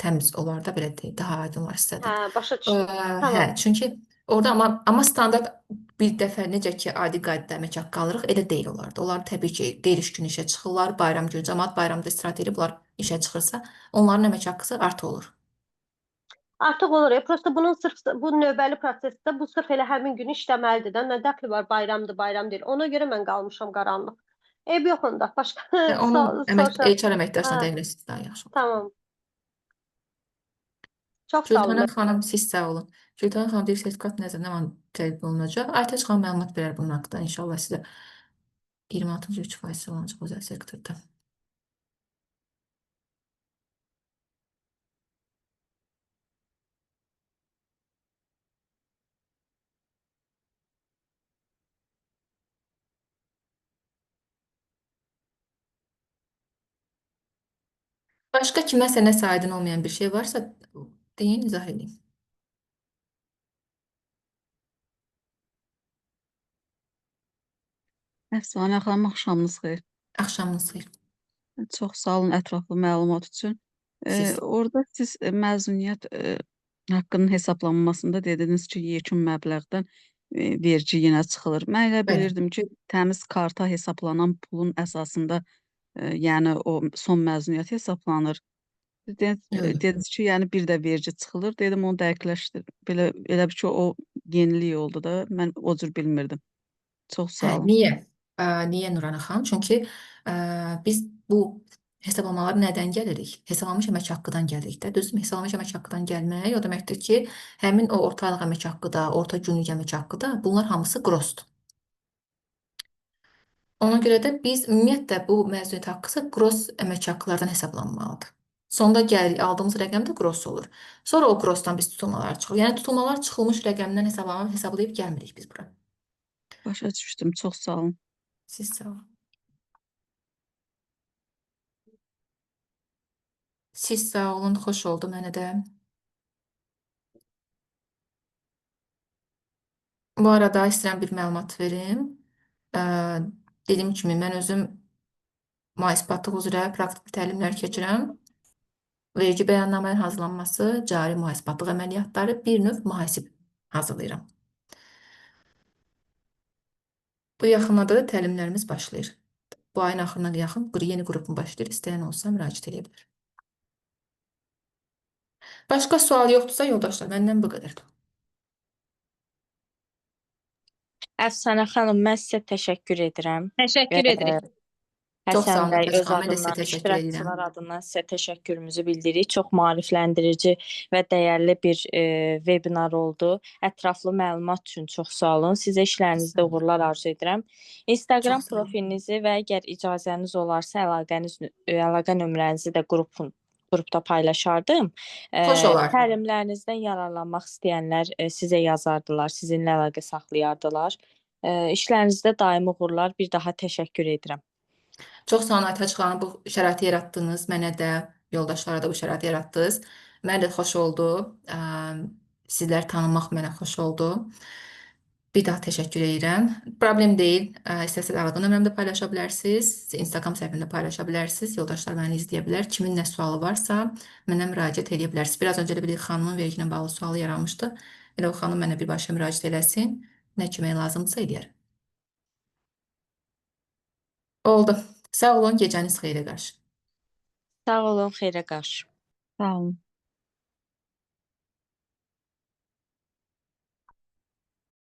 təmiz olar da belə deyək, daha aydınlaşsa. Başa düşdüm. Hə, Tamam. çünki orada amma standart bir dəfə necə ki adi qaydada əmək haqqı alırıq, elə deyil onlarda. Onlar təbii ki qeyri-iş günü işə çıxırlar, bayram günü cəmaət bayramda istirahət edib bunlar işə çıxırsa, onların əmək haqqısı artı olur. Artıq olur. Prosta bunun sırf bu növbəli prosesdə bu sırf elə həmin gün işləməlidir də. Nə dəxli var bayramdır, bayram deyil. Ona görə mən qalmışam qaranlıq. Eyb yox onda. Başqa Onu soruşaq. HR əməkdaşına Hə, dəqiqləşdirsə daha yaxşı olur. tamam. Çox sağ olun. Gültənan xanım, siz sağ olun. Gültənan xanım deyir, sertifikat nəzərdə tətbiq olunacaq. Aytaç xanım məlumat verər bunun haqqında inşallah sizə. 26-cı 3% olacaq özəl sektorda. Başqa kiməsə nəsə aydın olmayan bir şey varsa deyin, izah edin. Əfsanə xanım, axşamınız xeyir. Axşamınız xeyir. Çox sağ olun ətraflı məlumat üçün. Siz. Orada siz məzuniyyət haqqının hesablanmasında dediniz ki, yekun məbləğdən vergi yenə çıxılır. Mən elə Bəli. bilirdim ki, təmiz karta hesablanan pulun əsasında yəni o son məzuniyyət hesablanır. Yox. Dediniz ki, yəni bir də vergi çıxılır. Dedim onu dəqiqləşdir. Belə elə bir ki, o yenilik oldu da. Mən o cür bilmirdim. Çox sağ Hə, olun. niyə? Niyə Nurana xanım? Çünki biz bu hesablamaları nədən gəlirik? Hesablanmış əmək haqqıdan gəlirik də. Düzdürmü? Hesablanmış əmək haqqıdan gəlmək o deməkdir ki, həmin o orta aylıq əmək haqqı da, orta günlük əmək haqqı da, bunlar hamısı grossdur. Ona görə də biz ümumiyyətlə bu məzuniyyət haqqısı gross əmək haqqılardan hesablanmalıdır. Sonda gəlirik, aldığımız rəqəm də gross olur. Sonra o grossdan biz tutulmalar çıxırıq. Yəni tutulmalar çıxılmış rəqəmdən hesablayıb gəlmirik biz bura. Başa düşdüm. Çox sağ olun. Siz sağ olun. Siz sağ olun, xoş oldu mənə də. Bu arada istəyirəm bir məlumat verim. Dediyim kimi, mən özüm mühasibatlıq üzrə praktik təlimlər keçirəm. Vergi bəyannamənin hazırlanması, cari mühasibatlıq əməliyyatları, bir növ mühasib hazırlayıram. Bu yaxınlarda da təlimlərimiz başlayır. Bu ayın axırına yaxın yeni qrupum başlayır. İstəyən olsa müraciət edə bilər. Başqa sual yoxdursa, yoldaşlar, məndən bu qədərdir. Əfsanə xanım, mən sizə təşəkkür edirəm. Təşəkkür Və edirik. Çox sağ Həsən olun, bəy Aytaç öz xanım. Mən də sizə adından, təşəkkür edirəm. iştirakçılar adından sizə təşəkkürümüzü bildiririk. Çox maarifləndirici və dəyərli bir webinar oldu. Ətraflı məlumat üçün çox sağ olun. Sizə işlərinizdə uğurlar arzu edirəm. Instagram Çox sağ olun. profilinizi və əgər icazəniz olarsa əlaqə nömrənizi də qrupda paylaşardım. Xoş olar. Təlimlərinizdən yararlanmaq istəyənlər sizə yazardılar, sizinlə əlaqə saxlayardılar. İşlərinizdə daimi uğurlar. Bir daha təşəkkür edirəm. Çox sağ olun Aytaç xanım, bu şəraiti yaratdınız. Mənə də, yoldaşlara da bu şəraiti yaratdınız. Mənə də xoş oldu. Sizləri tanımaq mənə xoş oldu. Bir daha təşəkkür edirəm. Problem deyil. İstəsəz əlaqə nömrəmdə paylaşa bilərsiniz. Instagram səhifəmdə paylaşa bilərsiniz. Yoldaşlar məni izləyə bilər. Kimin nə sualı varsa, mənə müraciət edə bilərsiniz. Biraz öncə də bir xanımın vergi ilə bağlı sualı yaranmışdı. Elə o xanım mənə birbaşa müraciət eləsin. Nə kömək lazımdırsa eləyər. Oldu. Sağ olun, gecəniz xeyrə qarşı. Sağ olun, xeyrə qarşı. Sağ olun.